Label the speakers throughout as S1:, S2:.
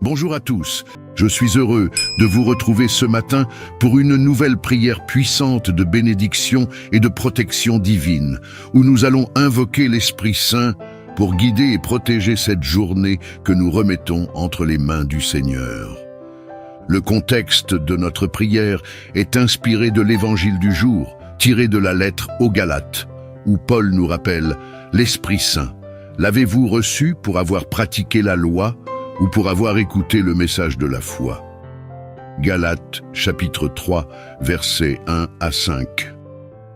S1: Bonjour à tous, je suis heureux de vous retrouver ce matin pour une nouvelle prière puissante de bénédiction et de protection divine, où nous allons invoquer l'Esprit Saint pour guider et protéger cette journée que nous remettons entre les mains du Seigneur. Le contexte de notre prière est inspiré de l'Évangile du jour, tiré de la lettre aux Galates, où Paul nous rappelle l'Esprit Saint. L'avez-vous reçu pour avoir pratiqué la loi ou pour avoir écouté le message de la foi? Galates chapitre 3, versets 1 à 5.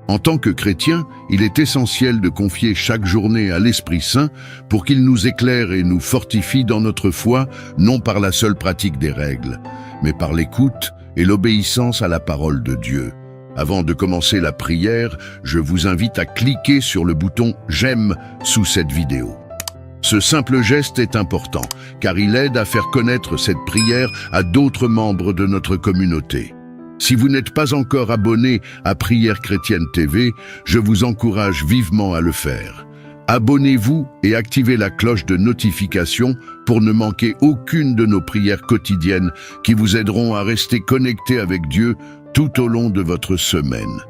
S1: En tant que chrétien, il est essentiel de confier chaque journée à l'Esprit Saint pour qu'il nous éclaire et nous fortifie dans notre foi, non par la seule pratique des règles, mais par l'écoute et l'obéissance à la parole de Dieu. Avant de commencer la prière, je vous invite à cliquer sur le bouton « J'aime » sous cette vidéo. Ce simple geste est important, car il aide à faire connaître cette prière à d'autres membres de notre communauté. Si vous n'êtes pas encore abonné à Prière Chrétienne TV, je vous encourage vivement à le faire. Abonnez-vous et activez la cloche de notification pour ne manquer aucune de nos prières quotidiennes qui vous aideront à rester connectés avec Dieu tout au long de votre semaine.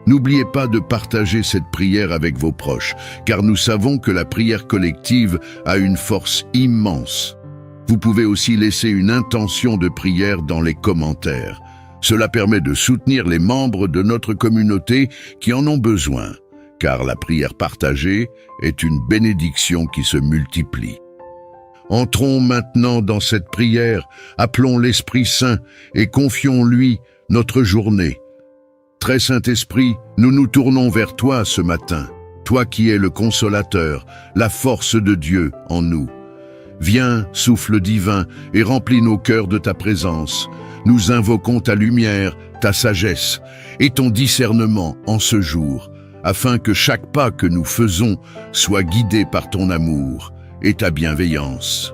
S1: N'oubliez pas de partager cette prière avec vos proches, car nous savons que la prière collective a une force immense. Vous pouvez aussi laisser une intention de prière dans les commentaires. Cela permet de soutenir les membres de notre communauté qui en ont besoin, car la prière partagée est une bénédiction qui se multiplie. Entrons maintenant dans cette prière, appelons l'Esprit Saint et confions-lui notre journée. Très Saint-Esprit, nous nous tournons vers toi ce matin, toi qui es le consolateur, la force de Dieu en nous. Viens, souffle divin, et remplis nos cœurs de ta présence. Nous invoquons ta lumière, ta sagesse et ton discernement en ce jour, afin que chaque pas que nous faisons soit guidé par ton amour et ta bienveillance.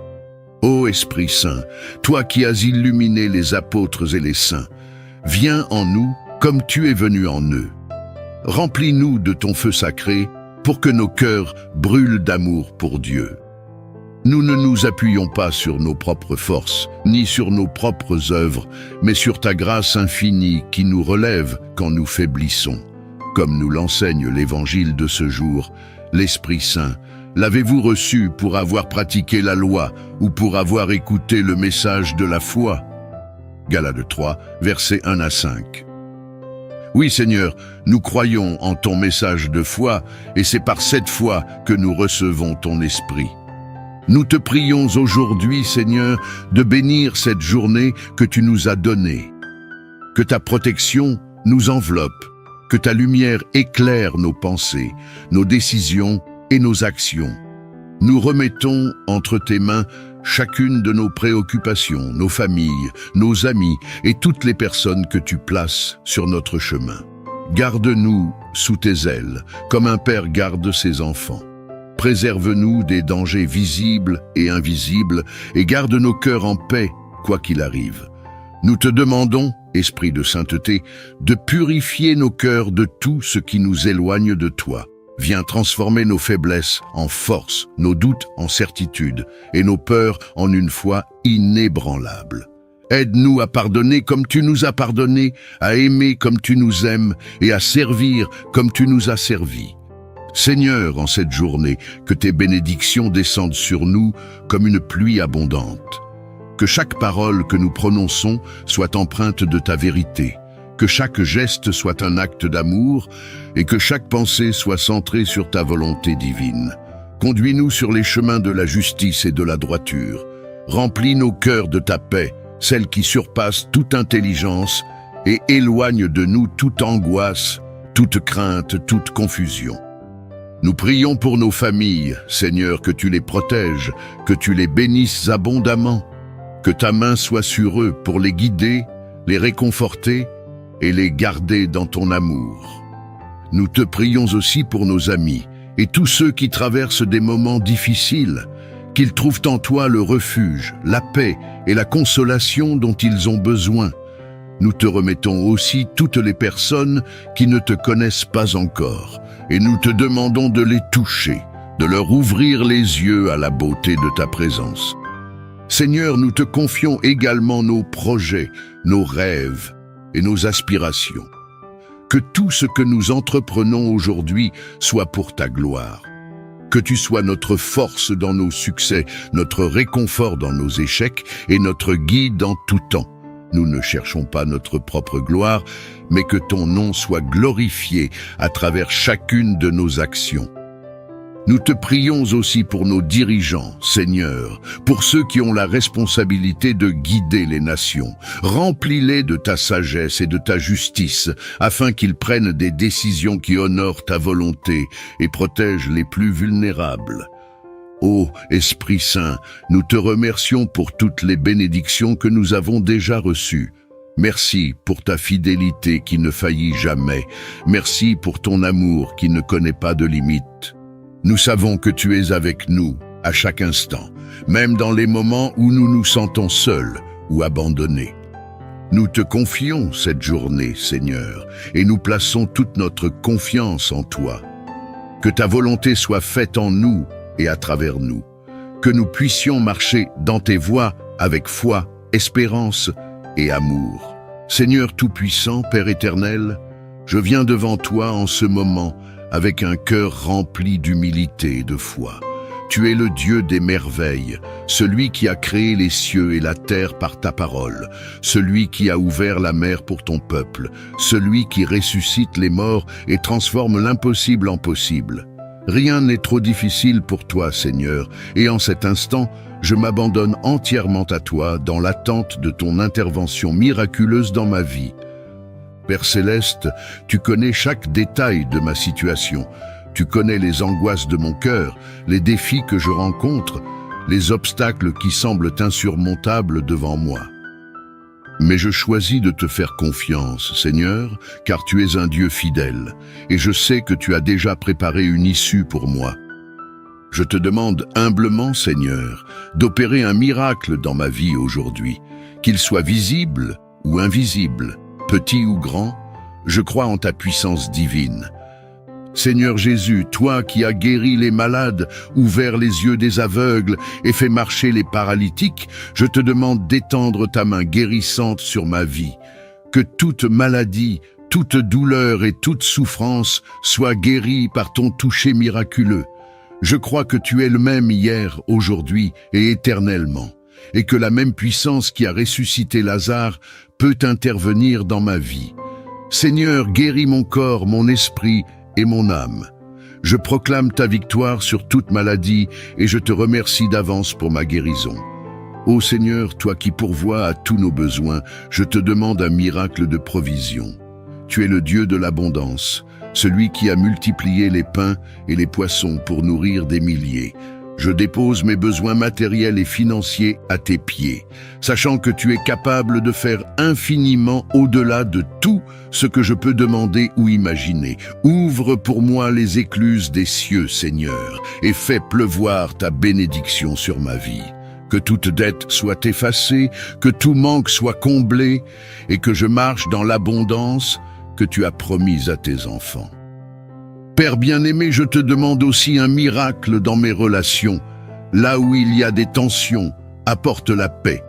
S1: Ô Esprit Saint, toi qui as illuminé les apôtres et les saints, viens en nous comme tu es venu en eux. Remplis-nous de ton feu sacré pour que nos cœurs brûlent d'amour pour Dieu. Nous ne nous appuyons pas sur nos propres forces, ni sur nos propres œuvres, mais sur ta grâce infinie qui nous relève quand nous faiblissons. Comme nous l'enseigne l'Évangile de ce jour, l'Esprit Saint, l'avez-vous reçu pour avoir pratiqué la loi ou pour avoir écouté le message de la foi? Galates 3, versets 1 à 5. Oui Seigneur, nous croyons en ton message de foi et c'est par cette foi que nous recevons ton esprit. Nous te prions aujourd'hui, Seigneur, de bénir cette journée que tu nous as donnée. Que ta protection nous enveloppe, que ta lumière éclaire nos pensées, nos décisions et nos actions. Nous remettons entre tes mains chacune de nos préoccupations, nos familles, nos amis et toutes les personnes que tu places sur notre chemin. Garde-nous sous tes ailes, comme un père garde ses enfants. Préserve-nous des dangers visibles et invisibles et garde nos cœurs en paix, quoi qu'il arrive. Nous te demandons, Esprit de sainteté, de purifier nos cœurs de tout ce qui nous éloigne de toi. Viens transformer nos faiblesses en force, nos doutes en certitude et nos peurs en une foi inébranlable. Aide-nous à pardonner comme tu nous as pardonné, à aimer comme tu nous aimes et à servir comme tu nous as servis. Seigneur, en cette journée, que tes bénédictions descendent sur nous comme une pluie abondante. Que chaque parole que nous prononçons soit empreinte de ta vérité. Que chaque geste soit un acte d'amour et que chaque pensée soit centrée sur ta volonté divine. Conduis-nous sur les chemins de la justice et de la droiture. Remplis nos cœurs de ta paix, celle qui surpasse toute intelligence, et éloigne de nous toute angoisse, toute crainte, toute confusion. Nous prions pour nos familles, Seigneur, que tu les protèges, que tu les bénisses abondamment, que ta main soit sur eux pour les guider, les réconforter et les garder dans ton amour. Nous te prions aussi pour nos amis et tous ceux qui traversent des moments difficiles, qu'ils trouvent en toi le refuge, la paix et la consolation dont ils ont besoin. Nous te remettons aussi toutes les personnes qui ne te connaissent pas encore et nous te demandons de les toucher, de leur ouvrir les yeux à la beauté de ta présence. Seigneur, nous te confions également nos projets, nos rêves et nos aspirations. Que tout ce que nous entreprenons aujourd'hui soit pour ta gloire. Que tu sois notre force dans nos succès, notre réconfort dans nos échecs et notre guide en tout temps. Nous ne cherchons pas notre propre gloire, mais que ton nom soit glorifié à travers chacune de nos actions. Nous te prions aussi pour nos dirigeants, Seigneur, pour ceux qui ont la responsabilité de guider les nations. Remplis-les de ta sagesse et de ta justice, afin qu'ils prennent des décisions qui honorent ta volonté et protègent les plus vulnérables. Ô Esprit Saint, nous te remercions pour toutes les bénédictions que nous avons déjà reçues. Merci pour ta fidélité qui ne faillit jamais. Merci pour ton amour qui ne connaît pas de limites. Nous savons que tu es avec nous à chaque instant, même dans les moments où nous nous sentons seuls ou abandonnés. Nous te confions cette journée, Seigneur, et nous plaçons toute notre confiance en toi. Que ta volonté soit faite en nous et à travers nous. Que nous puissions marcher dans tes voies avec foi, espérance et amour. Seigneur Tout-Puissant, Père éternel, je viens devant toi en ce moment avec un cœur rempli d'humilité et de foi. Tu es le Dieu des merveilles, celui qui a créé les cieux et la terre par ta parole, celui qui a ouvert la mer pour ton peuple, celui qui ressuscite les morts et transforme l'impossible en possible. Rien n'est trop difficile pour toi, Seigneur, et en cet instant, je m'abandonne entièrement à toi dans l'attente de ton intervention miraculeuse dans ma vie. Père Céleste, tu connais chaque détail de ma situation. Tu connais les angoisses de mon cœur, les défis que je rencontre, les obstacles qui semblent insurmontables devant moi. Mais je choisis de te faire confiance, Seigneur, car tu es un Dieu fidèle, et je sais que tu as déjà préparé une issue pour moi. Je te demande humblement, Seigneur, d'opérer un miracle dans ma vie aujourd'hui, qu'il soit visible ou invisible, petit ou grand, je crois en ta puissance divine. Seigneur Jésus, toi qui as guéri les malades, ouvert les yeux des aveugles et fait marcher les paralytiques, je te demande d'étendre ta main guérissante sur ma vie. Que toute maladie, toute douleur et toute souffrance soient guéries par ton toucher miraculeux. Je crois que tu es le même hier, aujourd'hui et éternellement, et que la même puissance qui a ressuscité Lazare peut intervenir dans ma vie. Seigneur, guéris mon corps, mon esprit et mon âme. Je proclame ta victoire sur toute maladie et je te remercie d'avance pour ma guérison. Ô Seigneur, toi qui pourvois à tous nos besoins, je te demande un miracle de provision. Tu es le Dieu de l'abondance, celui qui a multiplié les pains et les poissons pour nourrir des milliers. Je dépose mes besoins matériels et financiers à tes pieds, sachant que tu es capable de faire infiniment au-delà de tout ce que je peux demander ou imaginer. Ouvre pour moi les écluses des cieux, Seigneur, et fais pleuvoir ta bénédiction sur ma vie. Que toute dette soit effacée, que tout manque soit comblé, et que je marche dans l'abondance que tu as promise à tes enfants. Père bien-aimé, je te demande aussi un miracle dans mes relations. Là où il y a des tensions, apporte la paix.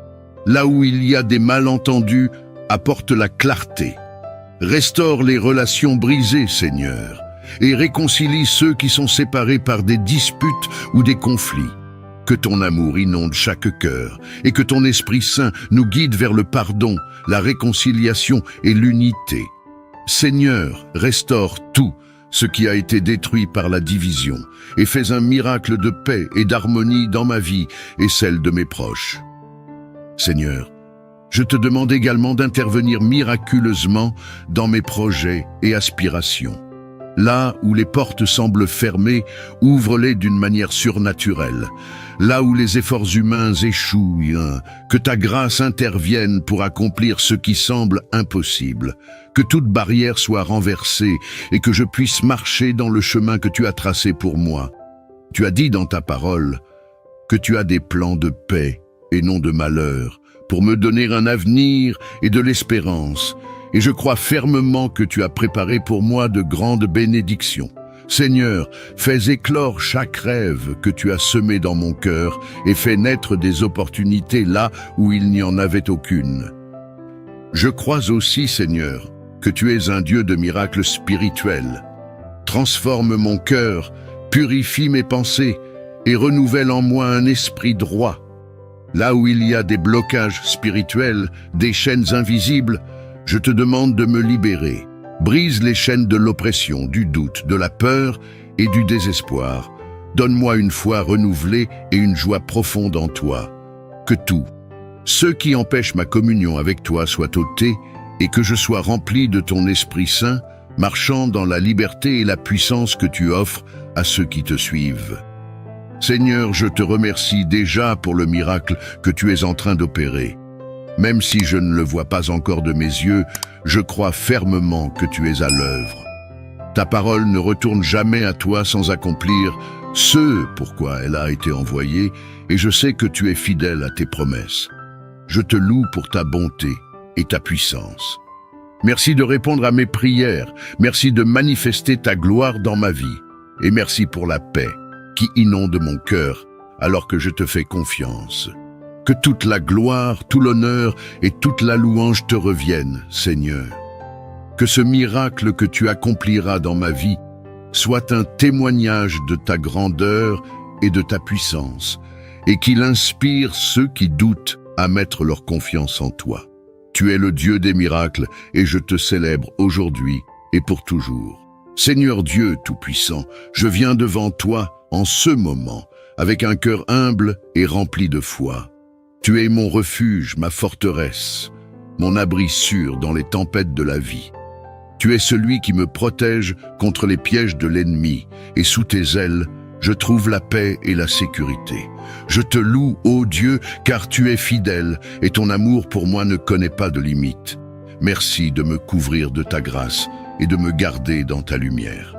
S1: Là où il y a des malentendus, apporte la clarté. Restaure les relations brisées, Seigneur, et réconcilie ceux qui sont séparés par des disputes ou des conflits. Que ton amour inonde chaque cœur et que ton Esprit Saint nous guide vers le pardon, la réconciliation et l'unité. Seigneur, restaure tout ce qui a été détruit par la division, et fais un miracle de paix et d'harmonie dans ma vie et celle de mes proches. Seigneur, je te demande également d'intervenir miraculeusement dans mes projets et aspirations. Là où les portes semblent fermées, ouvre-les d'une manière surnaturelle. Là où les efforts humains échouent, que ta grâce intervienne pour accomplir ce qui semble impossible. Que toute barrière soit renversée et que je puisse marcher dans le chemin que tu as tracé pour moi. Tu as dit dans ta parole que tu as des plans de paix et non de malheur, pour me donner un avenir et de l'espérance. Et je crois fermement que tu as préparé pour moi de grandes bénédictions. Seigneur, fais éclore chaque rêve que tu as semé dans mon cœur et fais naître des opportunités là où il n'y en avait aucune. Je crois aussi, Seigneur, que tu es un Dieu de miracles spirituels. Transforme mon cœur, purifie mes pensées et renouvelle en moi un esprit droit. Là où il y a des blocages spirituels, des chaînes invisibles, je te demande de me libérer. Brise les chaînes de l'oppression, du doute, de la peur et du désespoir. Donne-moi une foi renouvelée et une joie profonde en toi. Que tout, ce qui empêche ma communion avec toi soit ôté et que je sois rempli de ton Esprit Saint, marchant dans la liberté et la puissance que tu offres à ceux qui te suivent. Seigneur, je te remercie déjà pour le miracle que tu es en train d'opérer. Même si je ne le vois pas encore de mes yeux, je crois fermement que tu es à l'œuvre. Ta parole ne retourne jamais à toi sans accomplir ce pourquoi elle a été envoyée, et je sais que tu es fidèle à tes promesses. Je te loue pour ta bonté et ta puissance. Merci de répondre à mes prières, merci de manifester ta gloire dans ma vie, et merci pour la paix qui inonde mon cœur alors que je te fais confiance. Que toute la gloire, tout l'honneur et toute la louange te reviennent, Seigneur. Que ce miracle que tu accompliras dans ma vie soit un témoignage de ta grandeur et de ta puissance, et qu'il inspire ceux qui doutent à mettre leur confiance en toi. Tu es le Dieu des miracles, et je te célèbre aujourd'hui et pour toujours. Seigneur Dieu Tout-Puissant, je viens devant toi en ce moment, avec un cœur humble et rempli de foi. Tu es mon refuge, ma forteresse, mon abri sûr dans les tempêtes de la vie. Tu es celui qui me protège contre les pièges de l'ennemi, et sous tes ailes, je trouve la paix et la sécurité. Je te loue, ô Dieu, car tu es fidèle, et ton amour pour moi ne connaît pas de limite. Merci de me couvrir de ta grâce et de me garder dans ta lumière.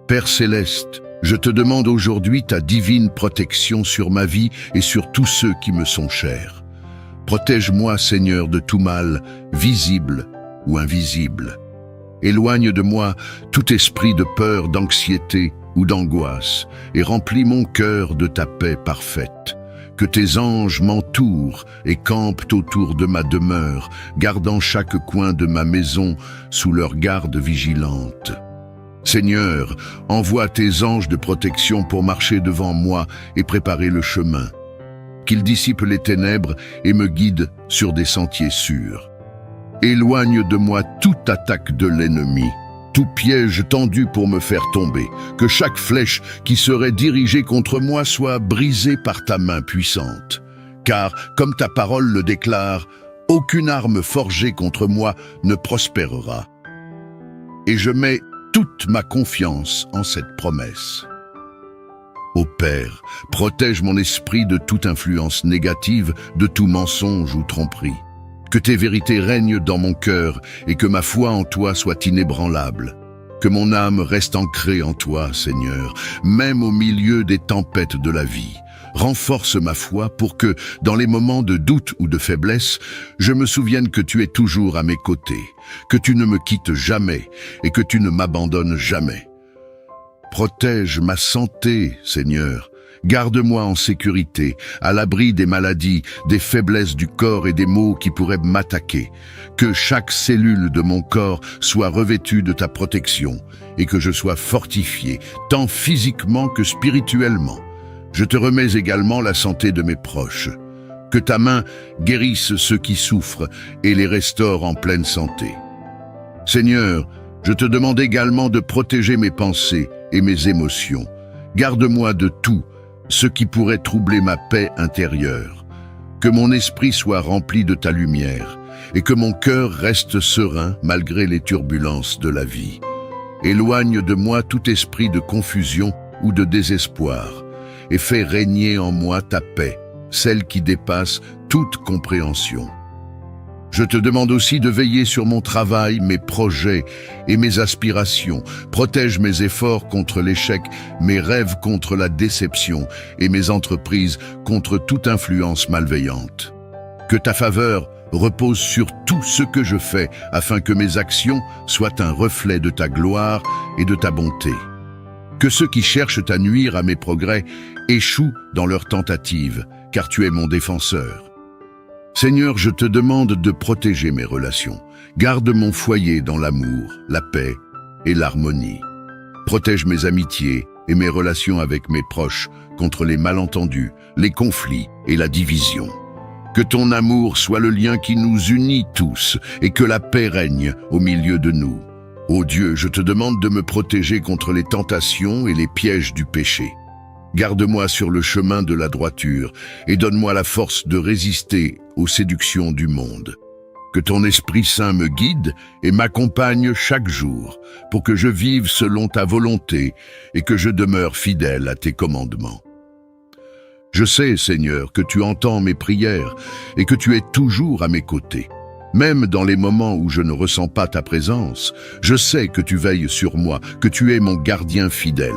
S1: Père céleste, je te demande aujourd'hui ta divine protection sur ma vie et sur tous ceux qui me sont chers. Protège-moi, Seigneur, de tout mal, visible ou invisible. Éloigne de moi tout esprit de peur, d'anxiété ou d'angoisse, et remplis mon cœur de ta paix parfaite. Que tes anges m'entourent et campent autour de ma demeure, gardant chaque coin de ma maison sous leur garde vigilante. Seigneur, envoie tes anges de protection pour marcher devant moi et préparer le chemin. Qu'ils dissipent les ténèbres et me guident sur des sentiers sûrs. Éloigne de moi toute attaque de l'ennemi, tout piège tendu pour me faire tomber, que chaque flèche qui serait dirigée contre moi soit brisée par ta main puissante. Car, comme ta parole le déclare, aucune arme forgée contre moi ne prospérera. Et je mets toute ma confiance en cette promesse. Ô Père, protège mon esprit de toute influence négative, de tout mensonge ou tromperie. Que tes vérités règnent dans mon cœur et que ma foi en toi soit inébranlable. Que mon âme reste ancrée en toi, Seigneur, même au milieu des tempêtes de la vie. Renforce ma foi pour que, dans les moments de doute ou de faiblesse, je me souvienne que tu es toujours à mes côtés, que tu ne me quittes jamais et que tu ne m'abandonnes jamais. Protège ma santé, Seigneur. Garde-moi en sécurité, à l'abri des maladies, des faiblesses du corps et des maux qui pourraient m'attaquer. Que chaque cellule de mon corps soit revêtue de ta protection et que je sois fortifié, tant physiquement que spirituellement. Je te remets également la santé de mes proches. Que ta main guérisse ceux qui souffrent et les restaure en pleine santé. Seigneur, je te demande également de protéger mes pensées et mes émotions. Garde-moi de tout ce qui pourrait troubler ma paix intérieure. Que mon esprit soit rempli de ta lumière et que mon cœur reste serein malgré les turbulences de la vie. Éloigne de moi tout esprit de confusion ou de désespoir et fais régner en moi ta paix, celle qui dépasse toute compréhension. Je te demande aussi de veiller sur mon travail, mes projets et mes aspirations. Protège mes efforts contre l'échec, mes rêves contre la déception et mes entreprises contre toute influence malveillante. Que ta faveur repose sur tout ce que je fais, afin que mes actions soient un reflet de ta gloire et de ta bonté. Que ceux qui cherchent à nuire à mes progrès échouent dans leurs tentatives, car tu es mon défenseur. Seigneur, je te demande de protéger mes relations. Garde mon foyer dans l'amour, la paix et l'harmonie. Protège mes amitiés et mes relations avec mes proches contre les malentendus, les conflits et la division. Que ton amour soit le lien qui nous unit tous et que la paix règne au milieu de nous. Ô Dieu, je te demande de me protéger contre les tentations et les pièges du péché. Garde-moi sur le chemin de la droiture et donne-moi la force de résister aux séductions du monde. Que ton Esprit Saint me guide et m'accompagne chaque jour pour que je vive selon ta volonté et que je demeure fidèle à tes commandements. Je sais, Seigneur, que tu entends mes prières et que tu es toujours à mes côtés. Même dans les moments où je ne ressens pas ta présence, je sais que tu veilles sur moi, que tu es mon gardien fidèle.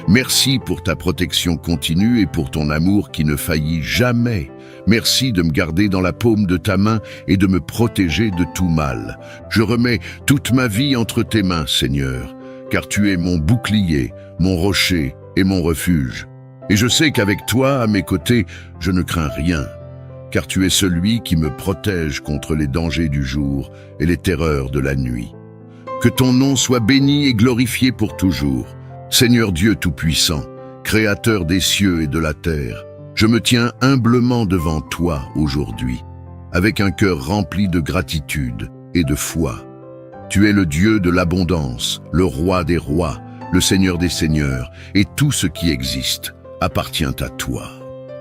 S1: Merci pour ta protection continue et pour ton amour qui ne faillit jamais. Merci de me garder dans la paume de ta main et de me protéger de tout mal. Je remets toute ma vie entre tes mains, Seigneur, car tu es mon bouclier, mon rocher et mon refuge. Et je sais qu'avec toi, à mes côtés, je ne crains rien, car tu es celui qui me protège contre les dangers du jour et les terreurs de la nuit. Que ton nom soit béni et glorifié pour toujours. Seigneur Dieu Tout-Puissant, Créateur des cieux et de la terre, je me tiens humblement devant toi aujourd'hui, avec un cœur rempli de gratitude et de foi. Tu es le Dieu de l'abondance, le Roi des rois, le Seigneur des seigneurs, et tout ce qui existe appartient à toi.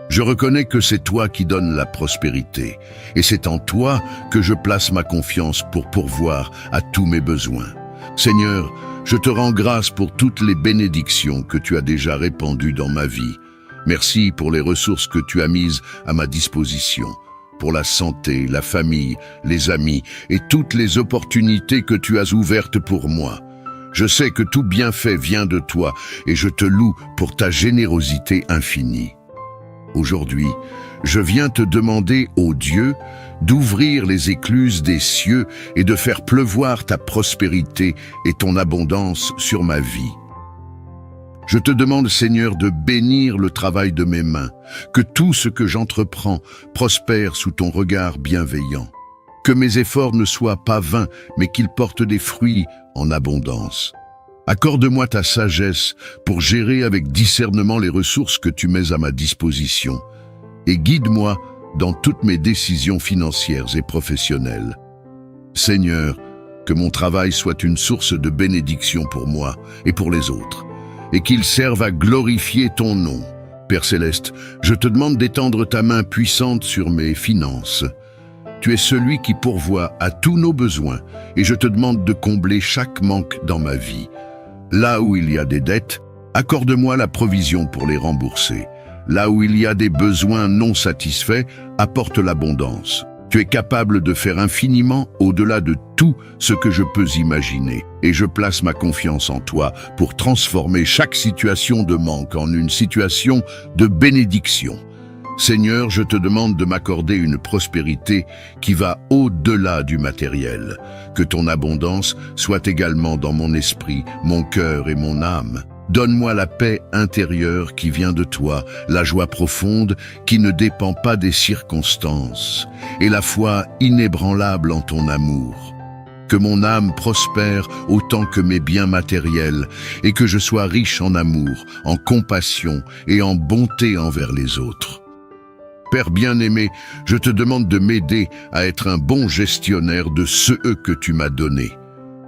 S1: Je reconnais que c'est toi qui donnes la prospérité, et c'est en toi que je place ma confiance pour pourvoir à tous mes besoins. Seigneur, je te rends grâce pour toutes les bénédictions que tu as déjà répandues dans ma vie. Merci pour les ressources que tu as mises à ma disposition, pour la santé, la famille, les amis et toutes les opportunités que tu as ouvertes pour moi. Je sais que tout bienfait vient de toi et je te loue pour ta générosité infinie. Aujourd'hui, je viens te demander, ô Dieu, d'ouvrir les écluses des cieux et de faire pleuvoir ta prospérité et ton abondance sur ma vie. Je te demande, Seigneur, de bénir le travail de mes mains, que tout ce que j'entreprends prospère sous ton regard bienveillant. Que mes efforts ne soient pas vains, mais qu'ils portent des fruits en abondance. Accorde-moi ta sagesse pour gérer avec discernement les ressources que tu mets à ma disposition et guide-moi dans toutes mes décisions financières et professionnelles. Seigneur, que mon travail soit une source de bénédiction pour moi et pour les autres, et qu'il serve à glorifier ton nom. Père Céleste, je te demande d'étendre ta main puissante sur mes finances. Tu es celui qui pourvoit à tous nos besoins, et je te demande de combler chaque manque dans ma vie. Là où il y a des dettes, accorde-moi la provision pour les rembourser. Là où il y a des besoins non satisfaits, apporte l'abondance. Tu es capable de faire infiniment au-delà de tout ce que je peux imaginer. Et je place ma confiance en toi pour transformer chaque situation de manque en une situation de bénédiction. Seigneur, je te demande de m'accorder une prospérité qui va au-delà du matériel. Que ton abondance soit également dans mon esprit, mon cœur et mon âme. Donne-moi la paix intérieure qui vient de toi, la joie profonde qui ne dépend pas des circonstances, et la foi inébranlable en ton amour. Que mon âme prospère autant que mes biens matériels, et que je sois riche en amour, en compassion et en bonté envers les autres. Père bien-aimé, je te demande de m'aider à être un bon gestionnaire de ceux que tu m'as donnés.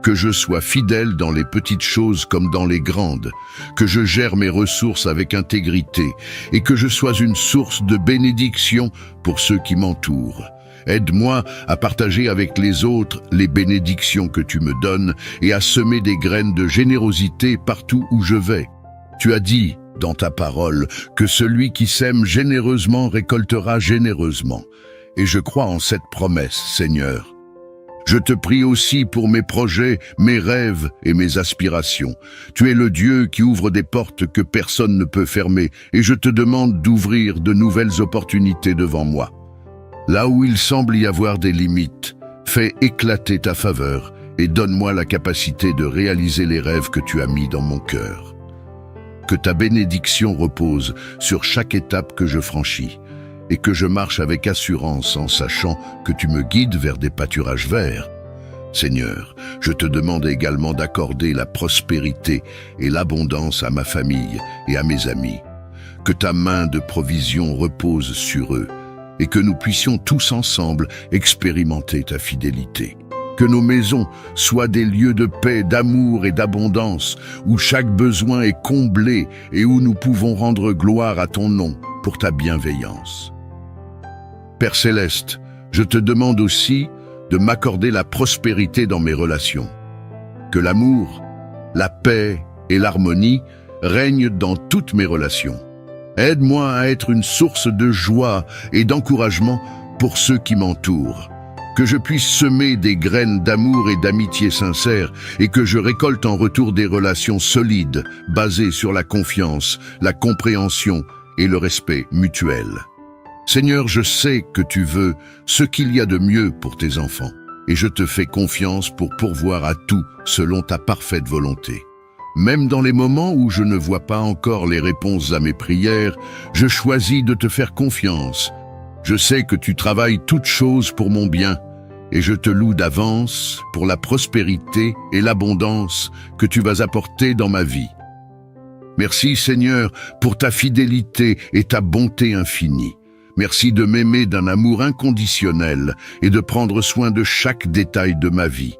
S1: Que je sois fidèle dans les petites choses comme dans les grandes, que je gère mes ressources avec intégrité et que je sois une source de bénédiction pour ceux qui m'entourent. Aide-moi à partager avec les autres les bénédictions que tu me donnes et à semer des graines de générosité partout où je vais. Tu as dit dans ta parole que celui qui sème généreusement récoltera généreusement. Et je crois en cette promesse, Seigneur. Je te prie aussi pour mes projets, mes rêves et mes aspirations. Tu es le Dieu qui ouvre des portes que personne ne peut fermer et je te demande d'ouvrir de nouvelles opportunités devant moi. Là où il semble y avoir des limites, fais éclater ta faveur et donne-moi la capacité de réaliser les rêves que tu as mis dans mon cœur. Que ta bénédiction repose sur chaque étape que je franchis et que je marche avec assurance en sachant que tu me guides vers des pâturages verts. Seigneur, je te demande également d'accorder la prospérité et l'abondance à ma famille et à mes amis. Que ta main de provision repose sur eux et que nous puissions tous ensemble expérimenter ta fidélité. Que nos maisons soient des lieux de paix, d'amour et d'abondance, où chaque besoin est comblé et où nous pouvons rendre gloire à ton nom pour ta bienveillance. Père Céleste, je te demande aussi de m'accorder la prospérité dans mes relations. Que l'amour, la paix et l'harmonie règnent dans toutes mes relations. Aide-moi à être une source de joie et d'encouragement pour ceux qui m'entourent. Que je puisse semer des graines d'amour et d'amitié sincère et que je récolte en retour des relations solides, basées sur la confiance, la compréhension et le respect mutuel. Seigneur, je sais que tu veux ce qu'il y a de mieux pour tes enfants et je te fais confiance pour pourvoir à tout selon ta parfaite volonté. Même dans les moments où je ne vois pas encore les réponses à mes prières, je choisis de te faire confiance. Je sais que tu travailles toutes choses pour mon bien et je te loue d'avance pour la prospérité et l'abondance que tu vas apporter dans ma vie. Merci Seigneur pour ta fidélité et ta bonté infinie. Merci de m'aimer d'un amour inconditionnel et de prendre soin de chaque détail de ma vie.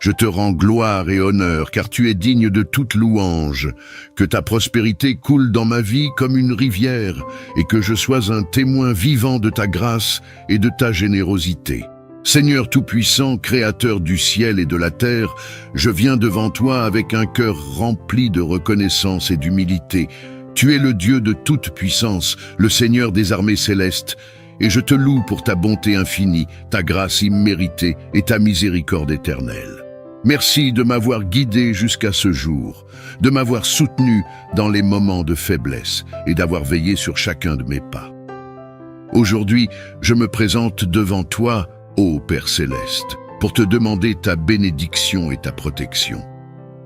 S1: Je te rends gloire et honneur car tu es digne de toute louange. Que ta prospérité coule dans ma vie comme une rivière et que je sois un témoin vivant de ta grâce et de ta générosité. Seigneur Tout-Puissant, Créateur du ciel et de la terre, je viens devant toi avec un cœur rempli de reconnaissance et d'humilité. Tu es le Dieu de toute puissance, le Seigneur des armées célestes, et je te loue pour ta bonté infinie, ta grâce imméritée et ta miséricorde éternelle. Merci de m'avoir guidé jusqu'à ce jour, de m'avoir soutenu dans les moments de faiblesse et d'avoir veillé sur chacun de mes pas. Aujourd'hui, je me présente devant toi, ô Père Céleste, pour te demander ta bénédiction et ta protection.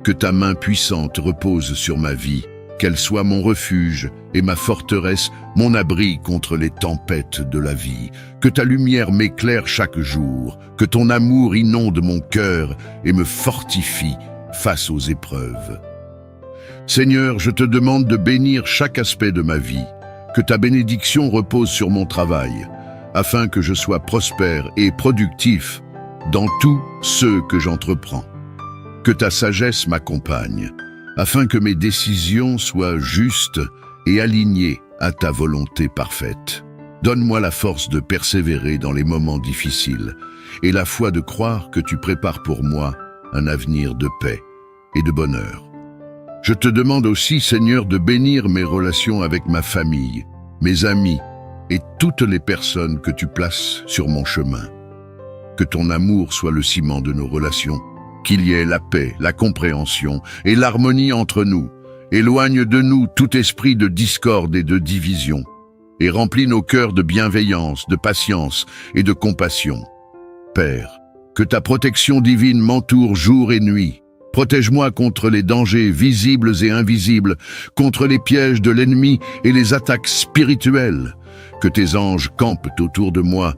S1: Que ta main puissante repose sur ma vie, qu'elle soit mon refuge et ma forteresse, mon abri contre les tempêtes de la vie. Que ta lumière m'éclaire chaque jour, que ton amour inonde mon cœur et me fortifie face aux épreuves. Seigneur, je te demande de bénir chaque aspect de ma vie, que ta bénédiction repose sur mon travail, afin que je sois prospère et productif dans tout ce que j'entreprends. Que ta sagesse m'accompagne, afin que mes décisions soient justes et alignées à ta volonté parfaite. Donne-moi la force de persévérer dans les moments difficiles et la foi de croire que tu prépares pour moi un avenir de paix et de bonheur. Je te demande aussi, Seigneur, de bénir mes relations avec ma famille, mes amis et toutes les personnes que tu places sur mon chemin. Que ton amour soit le ciment de nos relations, qu'il y ait la paix, la compréhension et l'harmonie entre nous. Éloigne de nous tout esprit de discorde et de division, et remplis nos cœurs de bienveillance, de patience et de compassion. Père, que ta protection divine m'entoure jour et nuit. Protège-moi contre les dangers visibles et invisibles, contre les pièges de l'ennemi et les attaques spirituelles. Que tes anges campent autour de moi,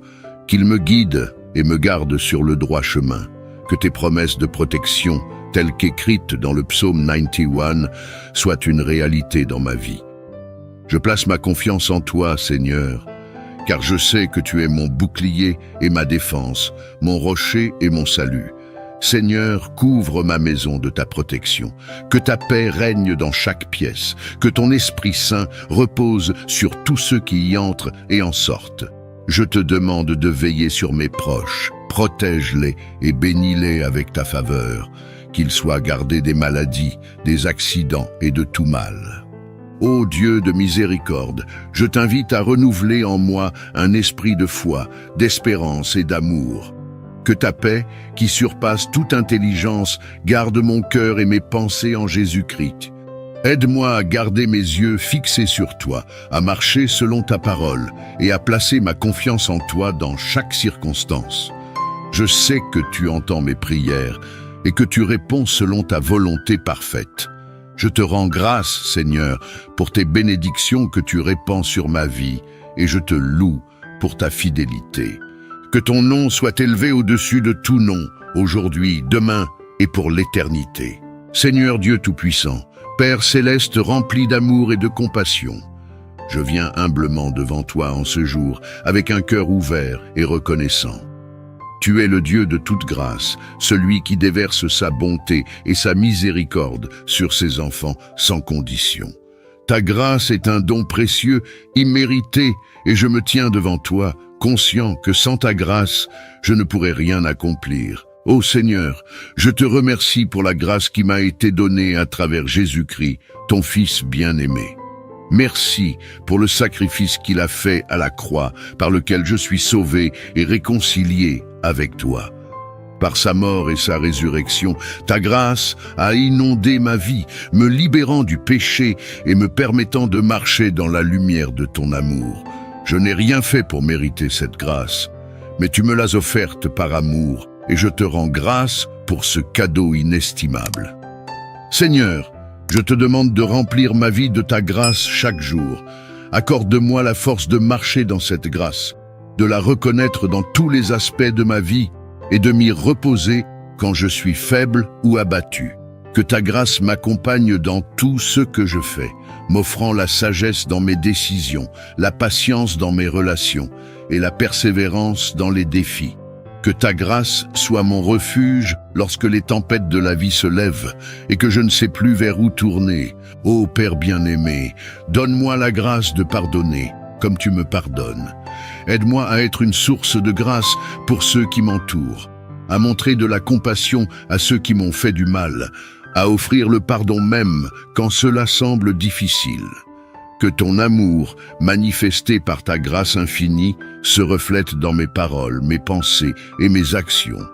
S1: qu'ils me guident et me gardent sur le droit chemin. Que tes promesses de protection, telles qu'écrites dans le psaume 91, soient une réalité dans ma vie. Je place ma confiance en toi, Seigneur, car je sais que tu es mon bouclier et ma défense, mon rocher et mon salut. Seigneur, couvre ma maison de ta protection, que ta paix règne dans chaque pièce, que ton Esprit Saint repose sur tous ceux qui y entrent et en sortent. Je te demande de veiller sur mes proches, protège-les et bénis-les avec ta faveur, qu'ils soient gardés des maladies, des accidents et de tout mal. Ô Dieu de miséricorde, je t'invite à renouveler en moi un esprit de foi, d'espérance et d'amour. Que ta paix, qui surpasse toute intelligence, garde mon cœur et mes pensées en Jésus-Christ. Aide-moi à garder mes yeux fixés sur toi, à marcher selon ta parole et à placer ma confiance en toi dans chaque circonstance. Je sais que tu entends mes prières et que tu réponds selon ta volonté parfaite. Je te rends grâce, Seigneur, pour tes bénédictions que tu répands sur ma vie et je te loue pour ta fidélité. Que ton nom soit élevé au-dessus de tout nom, aujourd'hui, demain et pour l'éternité. Seigneur Dieu Tout-Puissant, Père céleste rempli d'amour et de compassion, je viens humblement devant toi en ce jour avec un cœur ouvert et reconnaissant. Tu es le Dieu de toute grâce, celui qui déverse sa bonté et sa miséricorde sur ses enfants sans condition. Ta grâce est un don précieux, immérité, et je me tiens devant toi, conscient que sans ta grâce, je ne pourrais rien accomplir. Ô Seigneur, je te remercie pour la grâce qui m'a été donnée à travers Jésus-Christ, ton Fils bien-aimé. Merci pour le sacrifice qu'il a fait à la croix, par lequel je suis sauvé et réconcilié avec toi. Par sa mort et sa résurrection, ta grâce a inondé ma vie, me libérant du péché et me permettant de marcher dans la lumière de ton amour. Je n'ai rien fait pour mériter cette grâce, mais tu me l'as offerte par amour, et je te rends grâce pour ce cadeau inestimable. Seigneur, je te demande de remplir ma vie de ta grâce chaque jour. Accorde-moi la force de marcher dans cette grâce, de la reconnaître dans tous les aspects de ma vie et de m'y reposer quand je suis faible ou abattu. Que ta grâce m'accompagne dans tout ce que je fais, m'offrant la sagesse dans mes décisions, la patience dans mes relations et la persévérance dans les défis. Que ta grâce soit mon refuge lorsque les tempêtes de la vie se lèvent et que je ne sais plus vers où tourner. Ô Père bien-aimé, donne-moi la grâce de pardonner comme tu me pardonnes. Aide-moi à être une source de grâce pour ceux qui m'entourent, à montrer de la compassion à ceux qui m'ont fait du mal, à offrir le pardon même quand cela semble difficile. Que ton amour, manifesté par ta grâce infinie, se reflète dans mes paroles, mes pensées et mes actions.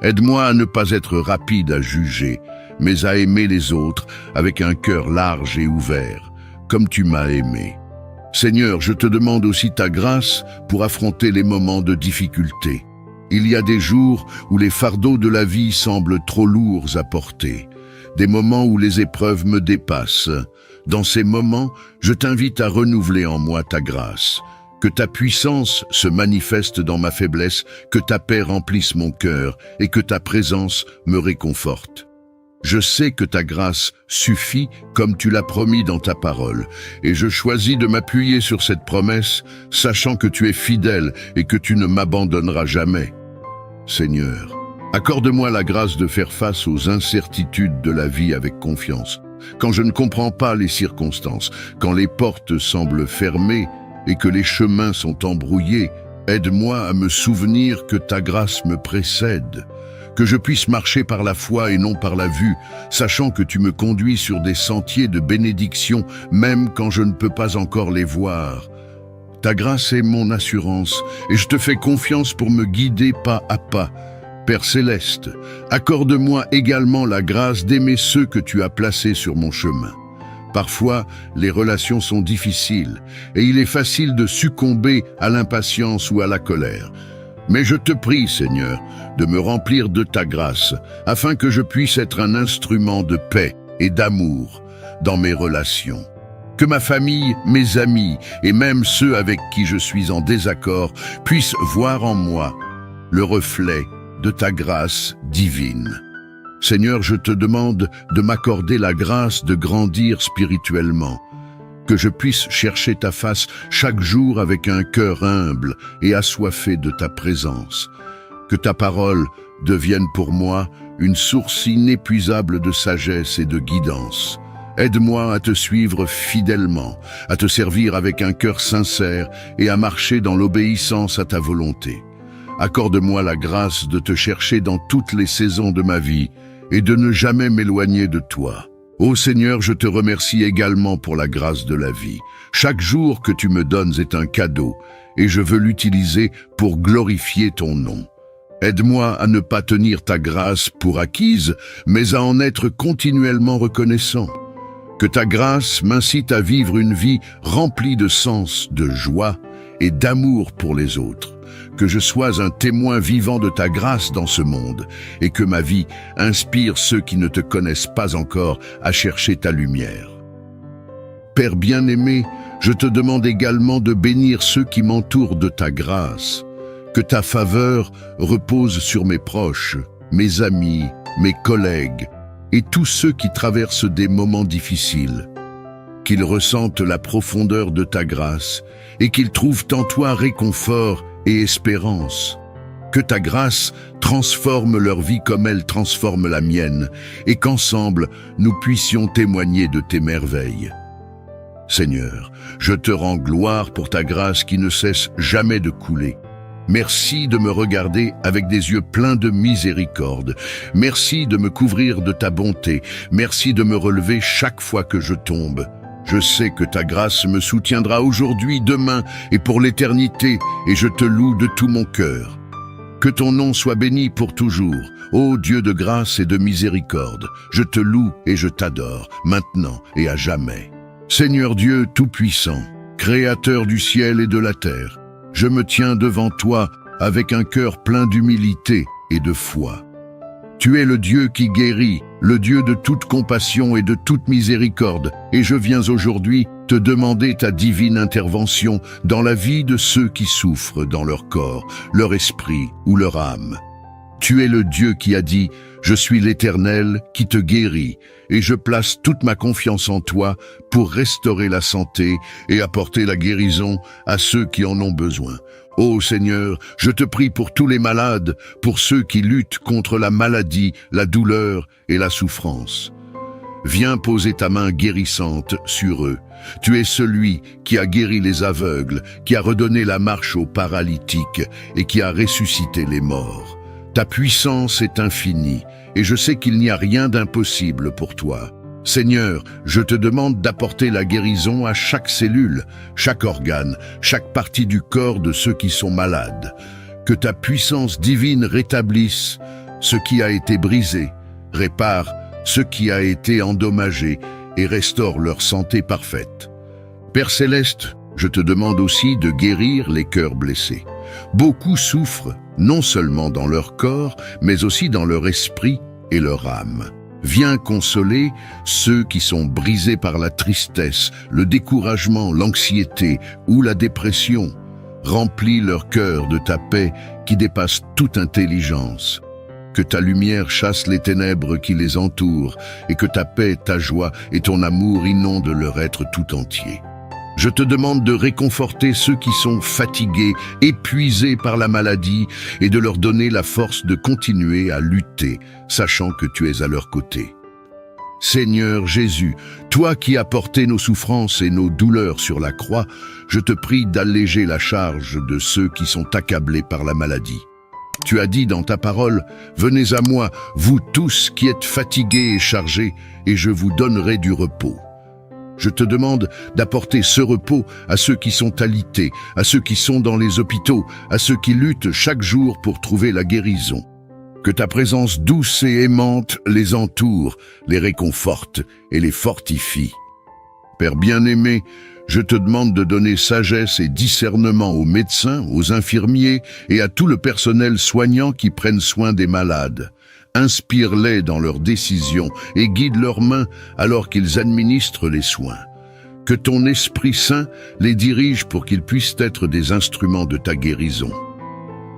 S1: Aide-moi à ne pas être rapide à juger, mais à aimer les autres avec un cœur large et ouvert, comme tu m'as aimé. Seigneur, je te demande aussi ta grâce pour affronter les moments de difficulté. Il y a des jours où les fardeaux de la vie semblent trop lourds à porter, des moments où les épreuves me dépassent. Dans ces moments, je t'invite à renouveler en moi ta grâce. Que ta puissance se manifeste dans ma faiblesse, que ta paix remplisse mon cœur et que ta présence me réconforte. Je sais que ta grâce suffit comme tu l'as promis dans ta parole, et je choisis de m'appuyer sur cette promesse, sachant que tu es fidèle et que tu ne m'abandonneras jamais. Seigneur, accorde-moi la grâce de faire face aux incertitudes de la vie avec confiance. Quand je ne comprends pas les circonstances, quand les portes semblent fermées et que les chemins sont embrouillés, aide-moi à me souvenir que ta grâce me précède, que je puisse marcher par la foi et non par la vue, sachant que tu me conduis sur des sentiers de bénédiction, même quand je ne peux pas encore les voir. Ta grâce est mon assurance, et je te fais confiance pour me guider pas à pas. Père céleste, accorde-moi également la grâce d'aimer ceux que tu as placés sur mon chemin. Parfois, les relations sont difficiles et il est facile de succomber à l'impatience ou à la colère. Mais je te prie, Seigneur, de me remplir de ta grâce afin que je puisse être un instrument de paix et d'amour dans mes relations. Que ma famille, mes amis et même ceux avec qui je suis en désaccord puissent voir en moi le reflet de ta grâce divine. Seigneur, je te demande de m'accorder la grâce de grandir spirituellement, que je puisse chercher ta face chaque jour avec un cœur humble et assoiffé de ta présence. Que ta parole devienne pour moi une source inépuisable de sagesse et de guidance. Aide-moi à te suivre fidèlement, à te servir avec un cœur sincère et à marcher dans l'obéissance à ta volonté. Accorde-moi la grâce de te chercher dans toutes les saisons de ma vie et de ne jamais m'éloigner de toi. Ô Seigneur, je te remercie également pour la grâce de la vie. Chaque jour que tu me donnes est un cadeau et je veux l'utiliser pour glorifier ton nom. Aide-moi à ne pas tenir ta grâce pour acquise, mais à en être continuellement reconnaissant. Que ta grâce m'incite à vivre une vie remplie de sens, de joie et d'amour pour les autres. Que je sois un témoin vivant de ta grâce dans ce monde et que ma vie inspire ceux qui ne te connaissent pas encore à chercher ta lumière. Père bien-aimé, je te demande également de bénir ceux qui m'entourent de ta grâce. Que ta faveur repose sur mes proches, mes amis, mes collègues et tous ceux qui traversent des moments difficiles. Qu'ils ressentent la profondeur de ta grâce et qu'ils trouvent en toi réconfort et espérance. Que ta grâce transforme leur vie comme elle transforme la mienne et qu'ensemble nous puissions témoigner de tes merveilles. Seigneur, je te rends gloire pour ta grâce qui ne cesse jamais de couler. Merci de me regarder avec des yeux pleins de miséricorde. Merci de me couvrir de ta bonté. Merci de me relever chaque fois que je tombe. Je sais que ta grâce me soutiendra aujourd'hui, demain et pour l'éternité, et je te loue de tout mon cœur. Que ton nom soit béni pour toujours. Ô Dieu de grâce et de miséricorde, je te loue et je t'adore, maintenant et à jamais. Seigneur Dieu Tout-Puissant, Créateur du ciel et de la terre, je me tiens devant toi avec un cœur plein d'humilité et de foi. Tu es le Dieu qui guérit, le Dieu de toute compassion et de toute miséricorde, et je viens aujourd'hui te demander ta divine intervention dans la vie de ceux qui souffrent dans leur corps, leur esprit ou leur âme. Tu es le Dieu qui a dit « Je suis l'Éternel qui te guérit » et je place toute ma confiance en toi pour restaurer la santé et apporter la guérison à ceux qui en ont besoin. Ô Seigneur, je te prie pour tous les malades, pour ceux qui luttent contre la maladie, la douleur et la souffrance. Viens poser ta main guérissante sur eux. Tu es celui qui a guéri les aveugles, qui a redonné la marche aux paralytiques et qui a ressuscité les morts. Ta puissance est infinie, et je sais qu'il n'y a rien d'impossible pour toi. Seigneur, je te demande d'apporter la guérison à chaque cellule, chaque organe, chaque partie du corps de ceux qui sont malades. Que ta puissance divine rétablisse ce qui a été brisé, répare ce qui a été endommagé et restaure leur santé parfaite. Père Céleste, je te demande aussi de guérir les cœurs blessés. Beaucoup souffrent, non seulement dans leur corps, mais aussi dans leur esprit et leur âme. Viens consoler ceux qui sont brisés par la tristesse, le découragement, l'anxiété ou la dépression. Remplis leur cœur de ta paix qui dépasse toute intelligence. Que ta lumière chasse les ténèbres qui les entourent et que ta paix, ta joie et ton amour inondent leur être tout entier. Je te demande de réconforter ceux qui sont fatigués, épuisés par la maladie et de leur donner la force de continuer à lutter, sachant que tu es à leur côté. Seigneur Jésus, toi qui as porté nos souffrances et nos douleurs sur la croix, je te prie d'alléger la charge de ceux qui sont accablés par la maladie. Tu as dit dans ta parole, « Venez à moi, vous tous qui êtes fatigués et chargés, et je vous donnerai du repos. » Je te demande d'apporter ce repos à ceux qui sont alités, à ceux qui sont dans les hôpitaux, à ceux qui luttent chaque jour pour trouver la guérison. Que ta présence douce et aimante les entoure, les réconforte et les fortifie. Père bien-aimé, je te demande de donner sagesse et discernement aux médecins, aux infirmiers et à tout le personnel soignant qui prennent soin des malades. Inspire-les dans leurs décisions et guide leurs mains alors qu'ils administrent les soins. Que ton Esprit Saint les dirige pour qu'ils puissent être des instruments de ta guérison.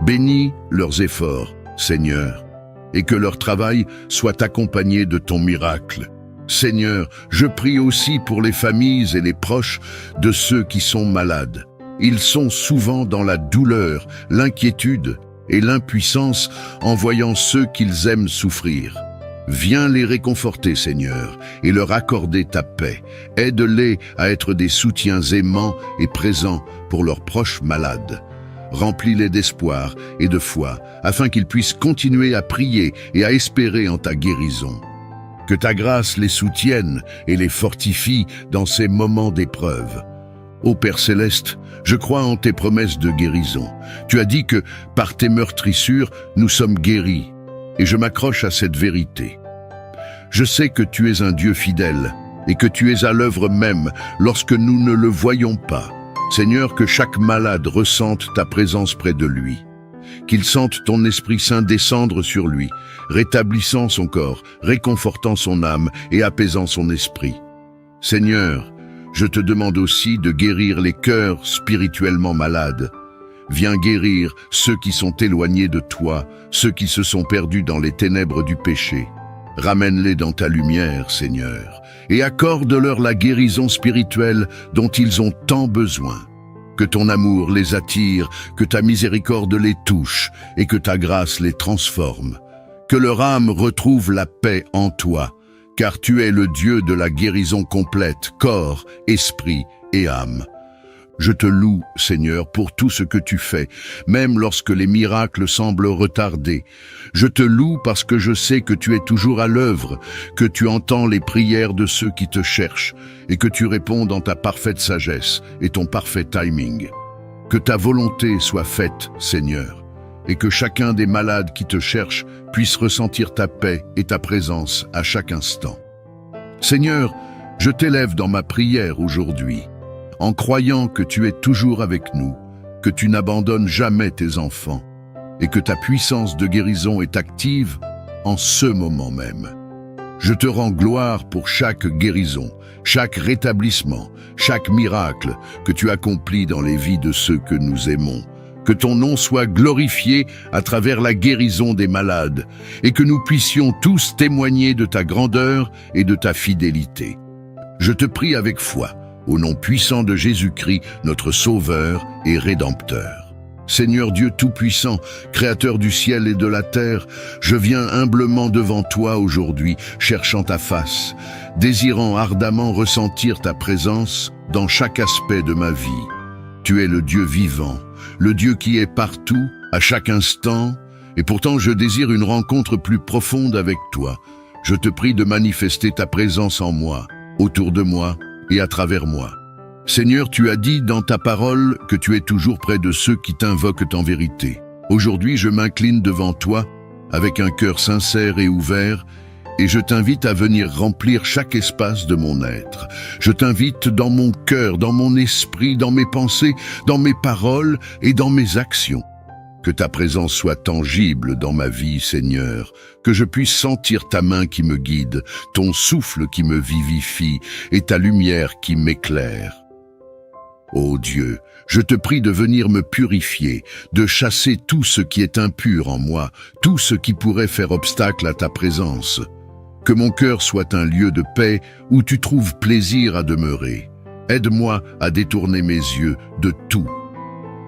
S1: Bénis leurs efforts, Seigneur, et que leur travail soit accompagné de ton miracle. Seigneur, je prie aussi pour les familles et les proches de ceux qui sont malades. Ils sont souvent dans la douleur, l'inquiétude et l'impuissance en voyant ceux qu'ils aiment souffrir. Viens les réconforter, Seigneur, et leur accorder ta paix. Aide-les à être des soutiens aimants et présents pour leurs proches malades. Remplis-les d'espoir et de foi, afin qu'ils puissent continuer à prier et à espérer en ta guérison. Que ta grâce les soutienne et les fortifie dans ces moments d'épreuve. Ô Père Céleste, je crois en tes promesses de guérison. Tu as dit que, par tes meurtrissures, nous sommes guéris, et je m'accroche à cette vérité. Je sais que tu es un Dieu fidèle, et que tu es à l'œuvre même lorsque nous ne le voyons pas. Seigneur, que chaque malade ressente ta présence près de lui, qu'il sente ton Esprit Saint descendre sur lui, rétablissant son corps, réconfortant son âme et apaisant son esprit. Seigneur, je te demande aussi de guérir les cœurs spirituellement malades. Viens guérir ceux qui sont éloignés de toi, ceux qui se sont perdus dans les ténèbres du péché. Ramène-les dans ta lumière, Seigneur, et accorde-leur la guérison spirituelle dont ils ont tant besoin. Que ton amour les attire, que ta miséricorde les touche et que ta grâce les transforme. Que leur âme retrouve la paix en toi, car tu es le Dieu de la guérison complète, corps, esprit et âme. Je te loue, Seigneur, pour tout ce que tu fais, même lorsque les miracles semblent retardés. Je te loue parce que je sais que tu es toujours à l'œuvre, que tu entends les prières de ceux qui te cherchent et que tu réponds dans ta parfaite sagesse et ton parfait timing. Que ta volonté soit faite, Seigneur, et que chacun des malades qui te cherchent puisse ressentir ta paix et ta présence à chaque instant. Seigneur, je t'élève dans ma prière aujourd'hui, en croyant que tu es toujours avec nous, que tu n'abandonnes jamais tes enfants, et que ta puissance de guérison est active en ce moment même. Je te rends gloire pour chaque guérison, chaque rétablissement, chaque miracle que tu accomplis dans les vies de ceux que nous aimons. Que ton nom soit glorifié à travers la guérison des malades, et que nous puissions tous témoigner de ta grandeur et de ta fidélité. Je te prie avec foi, au nom puissant de Jésus-Christ, notre Sauveur et Rédempteur. Seigneur Dieu Tout-Puissant, Créateur du ciel et de la terre, je viens humblement devant toi aujourd'hui, cherchant ta face, désirant ardemment ressentir ta présence dans chaque aspect de ma vie. Tu es le Dieu vivant, le Dieu qui est partout, à chaque instant, et pourtant je désire une rencontre plus profonde avec toi. Je te prie de manifester ta présence en moi, autour de moi, et à travers moi. Seigneur, tu as dit dans ta parole que tu es toujours près de ceux qui t'invoquent en vérité. Aujourd'hui, je m'incline devant toi avec un cœur sincère et ouvert, et je t'invite à venir remplir chaque espace de mon être. Je t'invite dans mon cœur, dans mon esprit, dans mes pensées, dans mes paroles et dans mes actions. Que ta présence soit tangible dans ma vie, Seigneur, que je puisse sentir ta main qui me guide, ton souffle qui me vivifie et ta lumière qui m'éclaire. Ô Dieu, je te prie de venir me purifier, de chasser tout ce qui est impur en moi, tout ce qui pourrait faire obstacle à ta présence. Que mon cœur soit un lieu de paix où tu trouves plaisir à demeurer. Aide-moi à détourner mes yeux de tout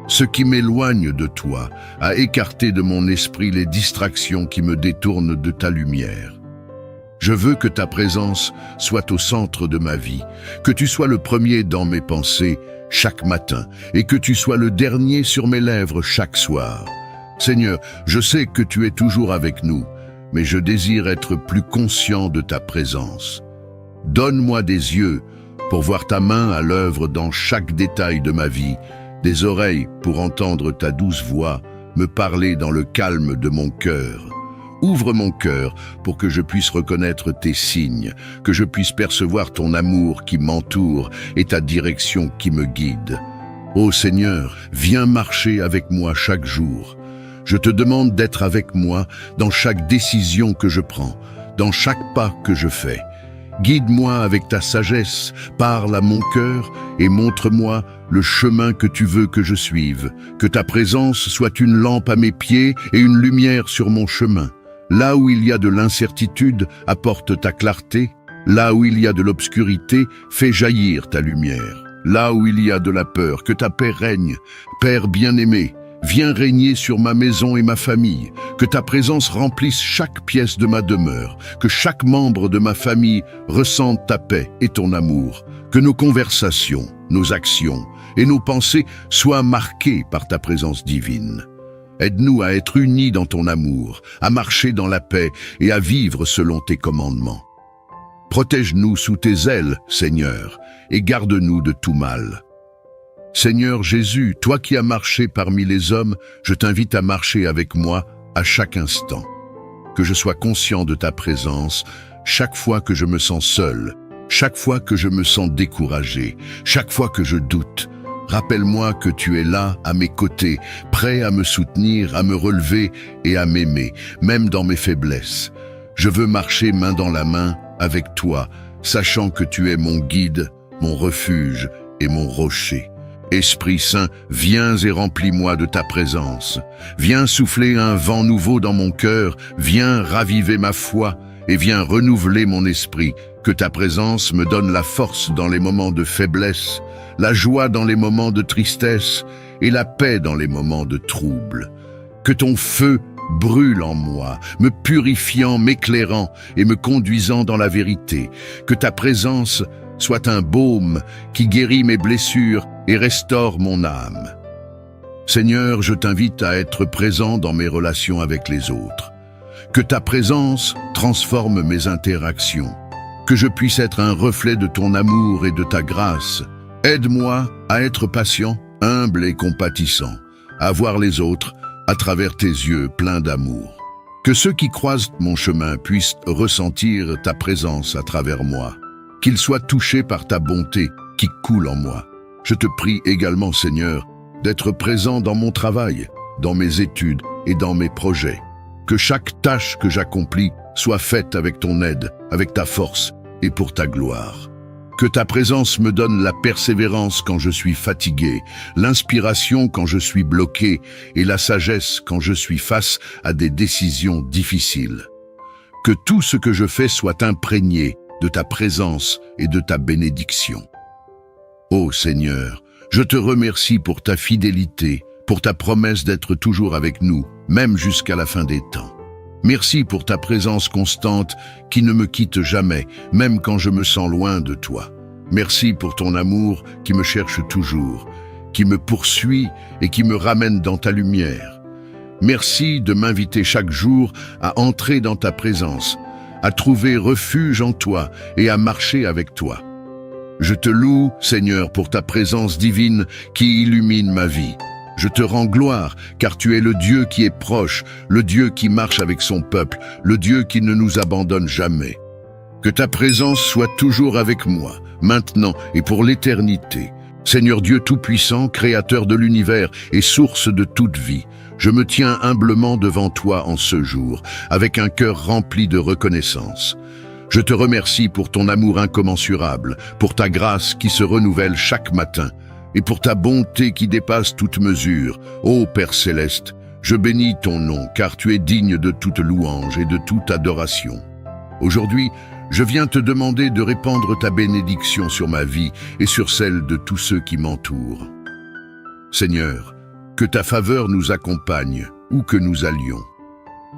S1: ce qui m'éloigne de toi, à écarter de mon esprit les distractions qui me détournent de ta lumière. Je veux que ta présence soit au centre de ma vie, que tu sois le premier dans mes pensées chaque matin et que tu sois le dernier sur mes lèvres chaque soir. Seigneur, je sais que tu es toujours avec nous, mais je désire être plus conscient de ta présence. Donne-moi des yeux pour voir ta main à l'œuvre dans chaque détail de ma vie, des oreilles pour entendre ta douce voix me parler dans le calme de mon cœur. Ouvre mon cœur pour que je puisse reconnaître tes signes, que je puisse percevoir ton amour qui m'entoure et ta direction qui me guide. Ô Seigneur, viens marcher avec moi chaque jour. Je te demande d'être avec moi dans chaque décision que je prends, dans chaque pas que je fais. Guide-moi avec ta sagesse, parle à mon cœur et montre-moi le chemin que tu veux que je suive. Que ta présence soit une lampe à mes pieds et une lumière sur mon chemin. Là où il y a de l'incertitude, apporte ta clarté. Là où il y a de l'obscurité, fais jaillir ta lumière. Là où il y a de la peur, que ta paix règne. Père bien-aimé, viens régner sur ma maison et ma famille, que ta présence remplisse chaque pièce de ma demeure, que chaque membre de ma famille ressente ta paix et ton amour, que nos conversations, nos actions et nos pensées soient marquées par ta présence divine. Aide-nous à être unis dans ton amour, à marcher dans la paix et à vivre selon tes commandements. Protège-nous sous tes ailes, Seigneur, et garde-nous de tout mal. Seigneur Jésus, toi qui as marché parmi les hommes, je t'invite à marcher avec moi à chaque instant. Que je sois conscient de ta présence chaque fois que je me sens seul, Chaque fois que je me sens découragé, chaque fois que je doute, rappelle-moi que tu es là, à mes côtés, prêt à me soutenir, à me relever et à m'aimer, même dans mes faiblesses. Je veux marcher main dans la main avec toi, sachant que tu es mon guide, mon refuge et mon rocher. Esprit Saint, viens et remplis-moi de ta présence. Viens souffler un vent nouveau dans mon cœur, viens raviver ma foi et viens renouveler mon esprit. Que ta présence me donne la force dans les moments de faiblesse, la joie dans les moments de tristesse et la paix dans les moments de trouble. Que ton feu brûle en moi, me purifiant, m'éclairant et me conduisant dans la vérité. Que ta présence soit un baume qui guérit mes blessures et restaure mon âme. Seigneur, je t'invite à être présent dans mes relations avec les autres. Que ta présence transforme mes interactions. Que je puisse être un reflet de ton amour et de ta grâce. Aide-moi à être patient, humble et compatissant, à voir les autres à travers tes yeux pleins d'amour. Que ceux qui croisent mon chemin puissent ressentir ta présence à travers moi. Qu'ils soient touchés par ta bonté qui coule en moi. Je te prie également, Seigneur, d'être présent dans mon travail, dans mes études et dans mes projets. Que chaque tâche que j'accomplis soit faite avec ton aide, avec ta force et pour ta gloire. Que ta présence me donne la persévérance quand je suis fatigué, l'inspiration quand je suis bloqué et la sagesse quand je suis face à des décisions difficiles. Que tout ce que je fais soit imprégné de ta présence et de ta bénédiction. Ô Seigneur, je te remercie pour ta fidélité, pour ta promesse d'être toujours avec nous, même jusqu'à la fin des temps. Merci pour ta présence constante qui ne me quitte jamais, même quand je me sens loin de toi. Merci pour ton amour qui me cherche toujours, qui me poursuit et qui me ramène dans ta lumière. Merci de m'inviter chaque jour à entrer dans ta présence, à trouver refuge en toi et à marcher avec toi. Je te loue, Seigneur, pour ta présence divine qui illumine ma vie. Je te rends gloire, car tu es le Dieu qui est proche, le Dieu qui marche avec son peuple, le Dieu qui ne nous abandonne jamais. Que ta présence soit toujours avec moi, maintenant et pour l'éternité. Seigneur Dieu Tout-Puissant, Créateur de l'univers et source de toute vie, je me tiens humblement devant toi en ce jour, avec un cœur rempli de reconnaissance. Je te remercie pour ton amour incommensurable, pour ta grâce qui se renouvelle chaque matin, et pour ta bonté qui dépasse toute mesure. Ô Père Céleste, je bénis ton nom, car tu es digne de toute louange et de toute adoration. Aujourd'hui, je viens te demander de répandre ta bénédiction sur ma vie et sur celle de tous ceux qui m'entourent. Seigneur, que ta faveur nous accompagne, où que nous allions.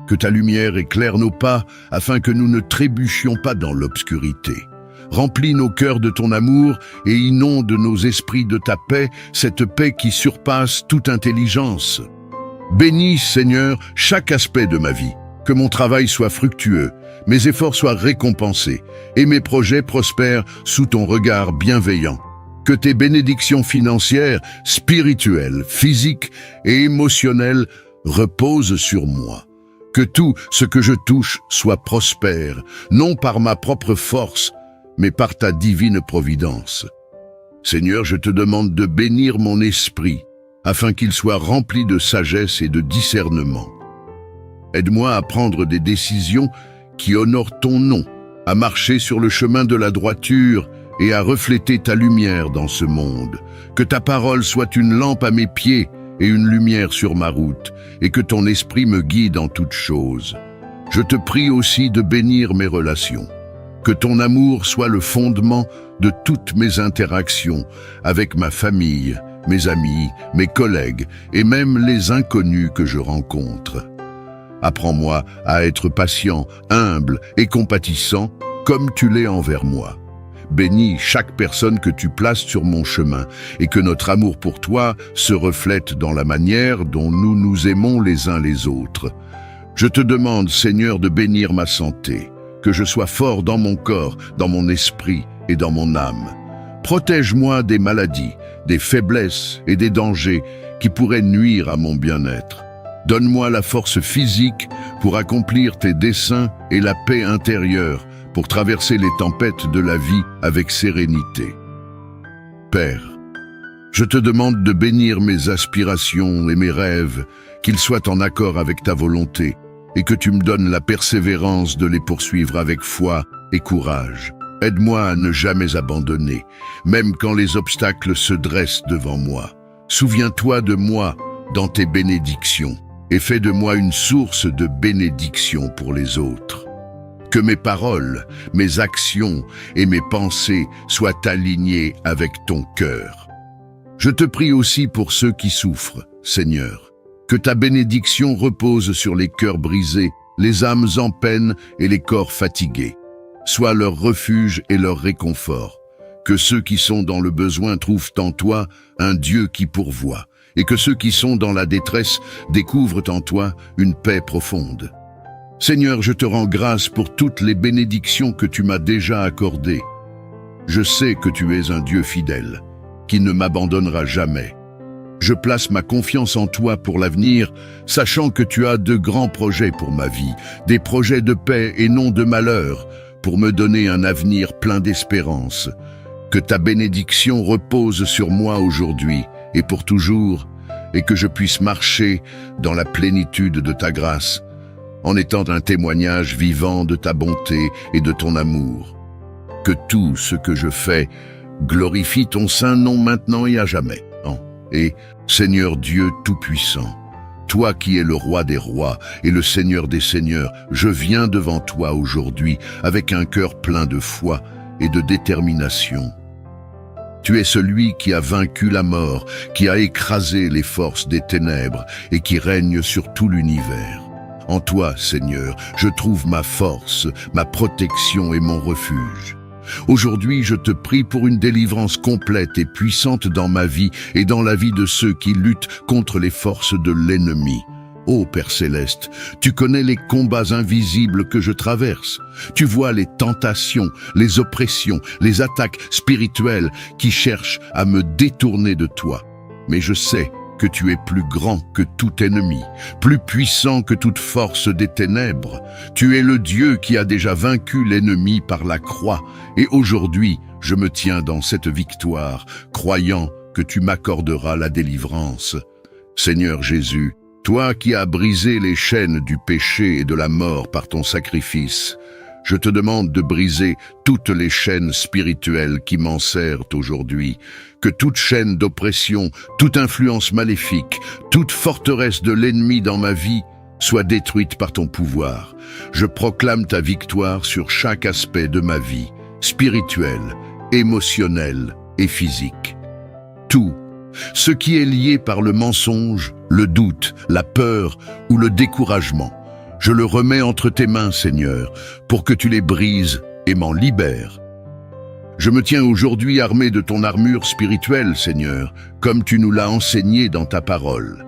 S1: Que ta lumière éclaire nos pas, afin que nous ne trébuchions pas dans l'obscurité. Remplis nos cœurs de ton amour et inonde nos esprits de ta paix, cette paix qui surpasse toute intelligence. Bénis, Seigneur, chaque aspect de ma vie, que mon travail soit fructueux, mes efforts soient récompensés et mes projets prospèrent sous ton regard bienveillant. Que tes bénédictions financières, spirituelles, physiques et émotionnelles reposent sur moi. Que tout ce que je touche soit prospère, non par ma propre force, mais par ta divine providence. Seigneur, je te demande de bénir mon esprit, afin qu'il soit rempli de sagesse et de discernement. Aide-moi à prendre des décisions qui honorent ton nom, à marcher sur le chemin de la droiture et à refléter ta lumière dans ce monde. Que ta parole soit une lampe à mes pieds et une lumière sur ma route, et que ton esprit me guide en toutes choses. Je te prie aussi de bénir mes relations. Que ton amour soit le fondement de toutes mes interactions avec ma famille, mes amis, mes collègues et même les inconnus que je rencontre. Apprends-moi à être patient, humble et compatissant comme tu l'es envers moi. Bénis chaque personne que tu places sur mon chemin et que notre amour pour toi se reflète dans la manière dont nous nous aimons les uns les autres. Je te demande, Seigneur, de bénir ma santé, que je sois fort dans mon corps, dans mon esprit et dans mon âme. Protège-moi des maladies, des faiblesses et des dangers qui pourraient nuire à mon bien-être. Donne-moi la force physique pour accomplir tes desseins et la paix intérieure pour traverser les tempêtes de la vie avec sérénité. Père, je te demande de bénir mes aspirations et mes rêves, qu'ils soient en accord avec ta volonté, et que tu me donnes la persévérance de les poursuivre avec foi et courage. Aide-moi à ne jamais abandonner, même quand les obstacles se dressent devant moi. Souviens-toi de moi dans tes bénédictions, et fais de moi une source de bénédiction pour les autres. Que mes paroles, mes actions et mes pensées soient alignées avec ton cœur. Je te prie aussi pour ceux qui souffrent, Seigneur. Que ta bénédiction repose sur les cœurs brisés, les âmes en peine et les corps fatigués. Sois leur refuge et leur réconfort. Que ceux qui sont dans le besoin trouvent en toi un Dieu qui pourvoit, et que ceux qui sont dans la détresse découvrent en toi une paix profonde. Seigneur, je te rends grâce pour toutes les bénédictions que tu m'as déjà accordées. Je sais que tu es un Dieu fidèle, qui ne m'abandonnera jamais. Je place ma confiance en toi pour l'avenir, sachant que tu as de grands projets pour ma vie, des projets de paix et non de malheur, pour me donner un avenir plein d'espérance. Que ta bénédiction repose sur moi aujourd'hui et pour toujours, et que je puisse marcher dans la plénitude de ta grâce, en étant un témoignage vivant de ta bonté et de ton amour. Que tout ce que je fais glorifie ton saint nom maintenant et à jamais. Et, Seigneur Dieu Tout-Puissant, toi qui es le roi des rois et le Seigneur des seigneurs, je viens devant toi aujourd'hui avec un cœur plein de foi et de détermination. Tu es celui qui a vaincu la mort, qui a écrasé les forces des ténèbres et qui règne sur tout l'univers. En toi, Seigneur, je trouve ma force, ma protection et mon refuge. Aujourd'hui, je te prie pour une délivrance complète et puissante dans ma vie et dans la vie de ceux qui luttent contre les forces de l'ennemi. Ô Père Céleste, tu connais les combats invisibles que je traverse. Tu vois les tentations, les oppressions, les attaques spirituelles qui cherchent à me détourner de toi. Mais je sais que tu es plus grand que tout ennemi, plus puissant que toute force des ténèbres. Tu es le Dieu qui a déjà vaincu l'ennemi par la croix, et aujourd'hui, je me tiens dans cette victoire, croyant que tu m'accorderas la délivrance. Seigneur Jésus, toi qui as brisé les chaînes du péché et de la mort par ton sacrifice, je te demande de briser toutes les chaînes spirituelles qui m'enserrent aujourd'hui, que toute chaîne d'oppression, toute influence maléfique, toute forteresse de l'ennemi dans ma vie soit détruite par ton pouvoir. Je proclame ta victoire sur chaque aspect de ma vie, spirituelle, émotionnelle et physique. Tout, ce qui est lié par le mensonge, le doute, la peur ou le découragement, je le remets entre tes mains, Seigneur, pour que tu les brises et m'en libères. Je me tiens aujourd'hui armé de ton armure spirituelle, Seigneur, comme tu nous l'as enseigné dans ta parole.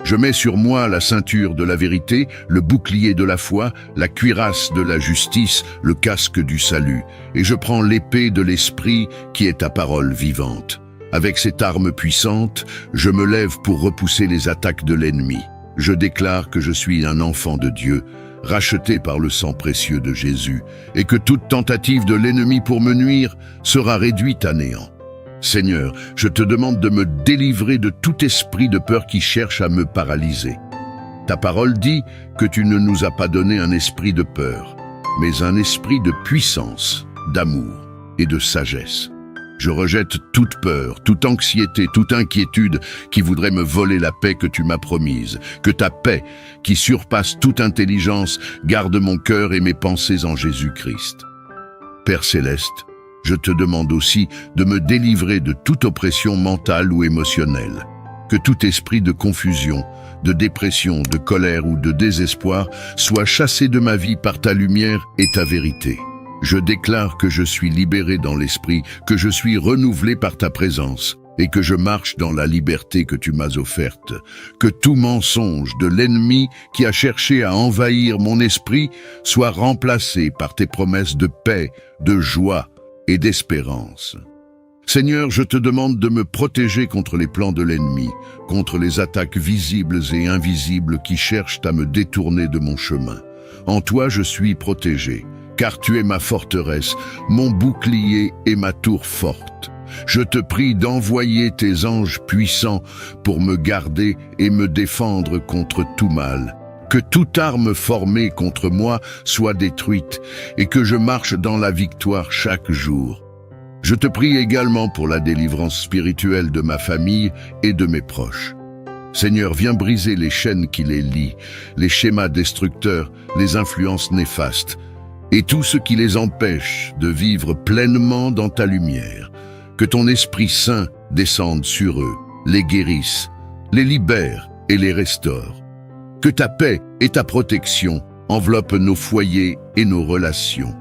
S1: Je mets sur moi la ceinture de la vérité, le bouclier de la foi, la cuirasse de la justice, le casque du salut, et je prends l'épée de l'esprit qui est ta parole vivante. Avec cette arme puissante, je me lève pour repousser les attaques de l'ennemi. Je déclare que je suis un enfant de Dieu, racheté par le sang précieux de Jésus, et que toute tentative de l'ennemi pour me nuire sera réduite à néant. Seigneur, je te demande de me délivrer de tout esprit de peur qui cherche à me paralyser. Ta parole dit que tu ne nous as pas donné un esprit de peur, mais un esprit de puissance, d'amour et de sagesse. Je rejette toute peur, toute anxiété, toute inquiétude qui voudrait me voler la paix que tu m'as promise. Que ta paix, qui surpasse toute intelligence, garde mon cœur et mes pensées en Jésus-Christ. Père Céleste, je te demande aussi de me délivrer de toute oppression mentale ou émotionnelle. Que tout esprit de confusion, de dépression, de colère ou de désespoir soit chassé de ma vie par ta lumière et ta vérité. Je déclare que je suis libéré dans l'esprit, que je suis renouvelé par ta présence et que je marche dans la liberté que tu m'as offerte. Que tout mensonge de l'ennemi qui a cherché à envahir mon esprit soit remplacé par tes promesses de paix, de joie et d'espérance. Seigneur, je te demande de me protéger contre les plans de l'ennemi, contre les attaques visibles et invisibles qui cherchent à me détourner de mon chemin. En toi, je suis protégé, car tu es ma forteresse, mon bouclier et ma tour forte. Je te prie d'envoyer tes anges puissants pour me garder et me défendre contre tout mal. Que toute arme formée contre moi soit détruite et que je marche dans la victoire chaque jour. Je te prie également pour la délivrance spirituelle de ma famille et de mes proches. Seigneur, viens briser les chaînes qui les lient, les schémas destructeurs, les influences néfastes et tout ce qui les empêche de vivre pleinement dans ta lumière. Que ton Esprit Saint descende sur eux, les guérisse, les libère et les restaure. Que ta paix et ta protection enveloppent nos foyers et nos relations.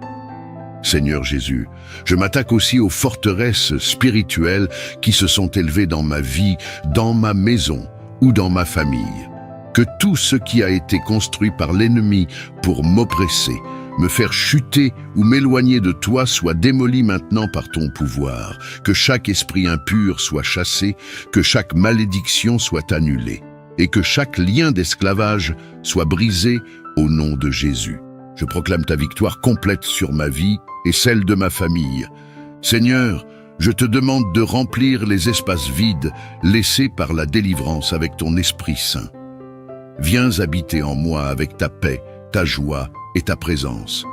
S1: Seigneur Jésus, je m'attaque aussi aux forteresses spirituelles qui se sont élevées dans ma vie, dans ma maison ou dans ma famille. Que tout ce qui a été construit par l'ennemi pour m'oppresser, me faire chuter ou m'éloigner de toi soit démoli maintenant par ton pouvoir. Que chaque esprit impur soit chassé, que chaque malédiction soit annulée et que chaque lien d'esclavage soit brisé au nom de Jésus. Je proclame ta victoire complète sur ma vie et celle de ma famille. Seigneur, je te demande de remplir les espaces vides laissés par la délivrance avec ton Esprit Saint. Viens habiter en moi avec ta paix, ta joie et ta présence.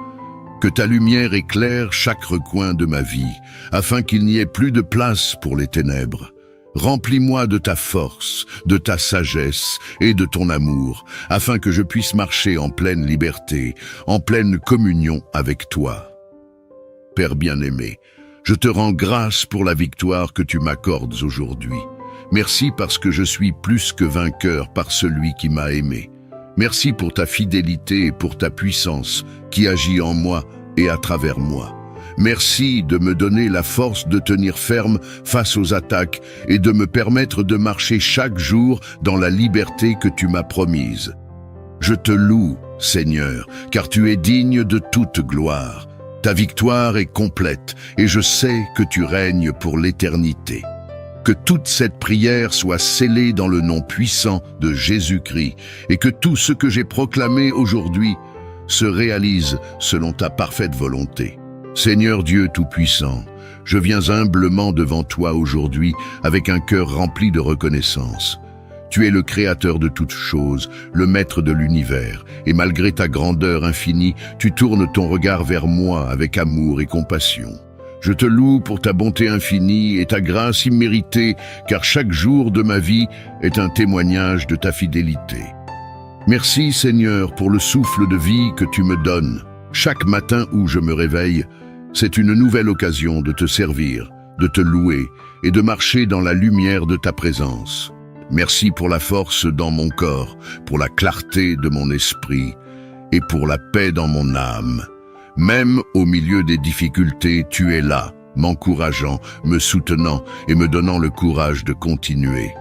S1: Que ta lumière éclaire chaque recoin de ma vie, afin qu'il n'y ait plus de place pour les ténèbres. Remplis-moi de ta force, de ta sagesse et de ton amour, afin que je puisse marcher en pleine liberté, en pleine communion avec toi. Père bien-aimé, je te rends grâce pour la victoire que tu m'accordes aujourd'hui. Merci parce que je suis plus que vainqueur par celui qui m'a aimé. Merci pour ta fidélité et pour ta puissance qui agit en moi et à travers moi. Merci de me donner la force de tenir ferme face aux attaques et de me permettre de marcher chaque jour dans la liberté que tu m'as promise. Je te loue, Seigneur, car tu es digne de toute gloire. Ta victoire est complète et je sais que tu règnes pour l'éternité. Que toute cette prière soit scellée dans le nom puissant de Jésus-Christ et que tout ce que j'ai proclamé aujourd'hui se réalise selon ta parfaite volonté. Seigneur Dieu Tout-Puissant, je viens humblement devant toi aujourd'hui avec un cœur rempli de reconnaissance. Tu es le Créateur de toutes choses, le Maître de l'univers, et malgré ta grandeur infinie, tu tournes ton regard vers moi avec amour et compassion. Je te loue pour ta bonté infinie et ta grâce imméritée, car chaque jour de ma vie est un témoignage de ta fidélité. Merci Seigneur pour le souffle de vie que tu me donnes. Chaque matin où je me réveille, c'est une nouvelle occasion de te servir, de te louer et de marcher dans la lumière de ta présence. Merci pour la force dans mon corps, pour la clarté de mon esprit et pour la paix dans mon âme. Même au milieu des difficultés, tu es là, m'encourageant, me soutenant et me donnant le courage de continuer.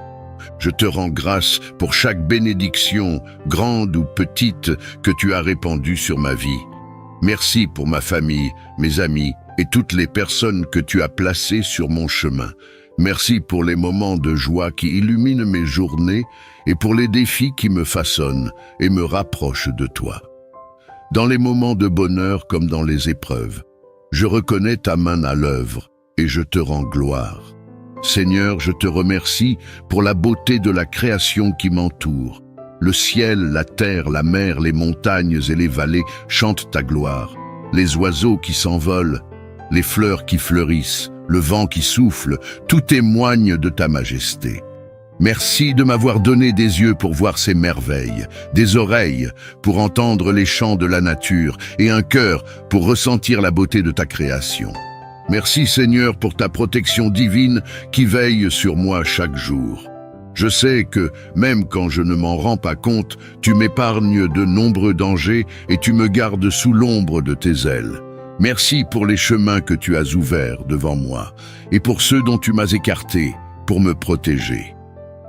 S1: Je te rends grâce pour chaque bénédiction, grande ou petite, que tu as répandue sur ma vie. Merci pour ma famille, mes amis et toutes les personnes que tu as placées sur mon chemin. Merci pour les moments de joie qui illuminent mes journées et pour les défis qui me façonnent et me rapprochent de toi. Dans les moments de bonheur comme dans les épreuves, je reconnais ta main à l'œuvre et je te rends gloire. Seigneur, je te remercie pour la beauté de la création qui m'entoure. Le ciel, la terre, la mer, les montagnes et les vallées chantent ta gloire. Les oiseaux qui s'envolent, les fleurs qui fleurissent, le vent qui souffle, tout témoigne de ta majesté. Merci de m'avoir donné des yeux pour voir ces merveilles, des oreilles pour entendre les chants de la nature et un cœur pour ressentir la beauté de ta création. Merci Seigneur pour ta protection divine qui veille sur moi chaque jour. Je sais que, même quand je ne m'en rends pas compte, tu m'épargnes de nombreux dangers et tu me gardes sous l'ombre de tes ailes. Merci pour les chemins que tu as ouverts devant moi et pour ceux dont tu m'as écarté pour me protéger.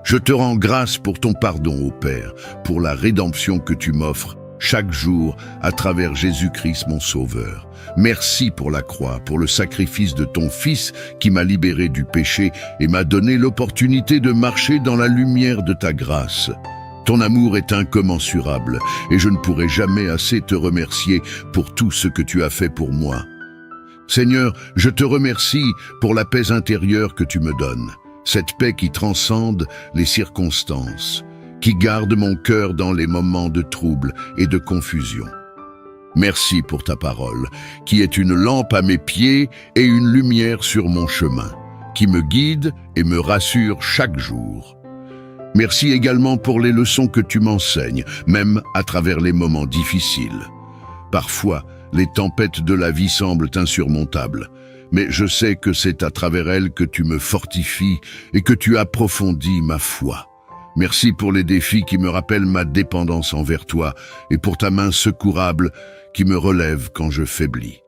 S1: Je te rends grâce pour ton pardon, ô Père, pour la rédemption que tu m'offres chaque jour à travers Jésus-Christ mon Sauveur. Merci pour la croix, pour le sacrifice de ton Fils qui m'a libéré du péché et m'a donné l'opportunité de marcher dans la lumière de ta grâce. Ton amour est incommensurable et je ne pourrai jamais assez te remercier pour tout ce que tu as fait pour moi. Seigneur, je te remercie pour la paix intérieure que tu me donnes, cette paix qui transcende les circonstances, qui garde mon cœur dans les moments de trouble et de confusion. Merci pour ta parole, qui est une lampe à mes pieds et une lumière sur mon chemin, qui me guide et me rassure chaque jour. Merci également pour les leçons que tu m'enseignes, même à travers les moments difficiles. Parfois, les tempêtes de la vie semblent insurmontables, mais je sais que c'est à travers elles que tu me fortifies et que tu approfondis ma foi. Merci pour les défis qui me rappellent ma dépendance envers toi et pour ta main secourable qui me relève quand je faiblis.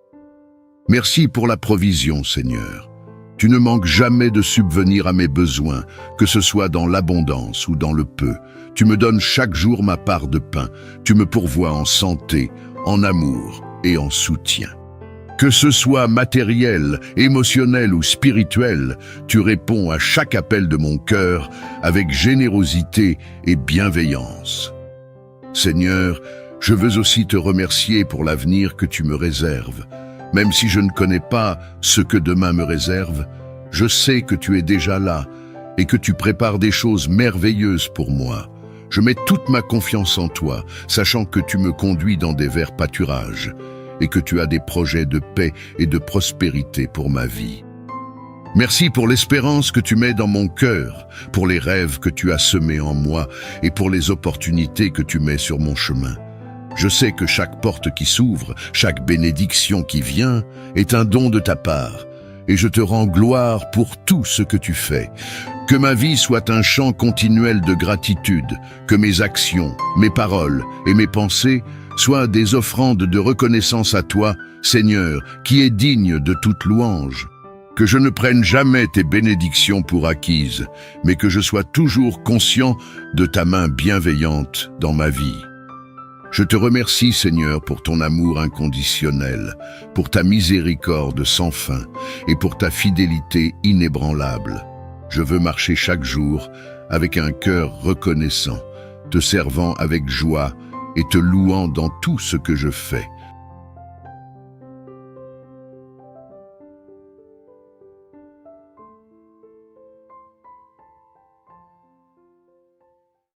S1: Merci pour la provision, Seigneur. Tu ne manques jamais de subvenir à mes besoins, que ce soit dans l'abondance ou dans le peu. Tu me donnes chaque jour ma part de pain. Tu me pourvois en santé, en amour et en soutien. Que ce soit matériel, émotionnel ou spirituel, tu réponds à chaque appel de mon cœur avec générosité et bienveillance. Seigneur, je veux aussi te remercier pour l'avenir que tu me réserves. Même si je ne connais pas ce que demain me réserve, je sais que tu es déjà là et que tu prépares des choses merveilleuses pour moi. Je mets toute ma confiance en toi, sachant que tu me conduis dans des verts pâturages et que tu as des projets de paix et de prospérité pour ma vie. Merci pour l'espérance que tu mets dans mon cœur, pour les rêves que tu as semés en moi et pour les opportunités que tu mets sur mon chemin. Je sais que chaque porte qui s'ouvre, chaque bénédiction qui vient, est un don de ta part, et je te rends gloire pour tout ce que tu fais. Que ma vie soit un chant continuel de gratitude, que mes actions, mes paroles et mes pensées soient des offrandes de reconnaissance à toi, Seigneur, qui est digne de toute louange. Que je ne prenne jamais tes bénédictions pour acquises, mais que je sois toujours conscient de ta main bienveillante dans ma vie. Je te remercie, Seigneur, pour ton amour inconditionnel, pour ta miséricorde sans fin et pour ta fidélité inébranlable. Je veux marcher chaque jour avec un cœur reconnaissant, te servant avec joie et te louant dans tout ce que je fais.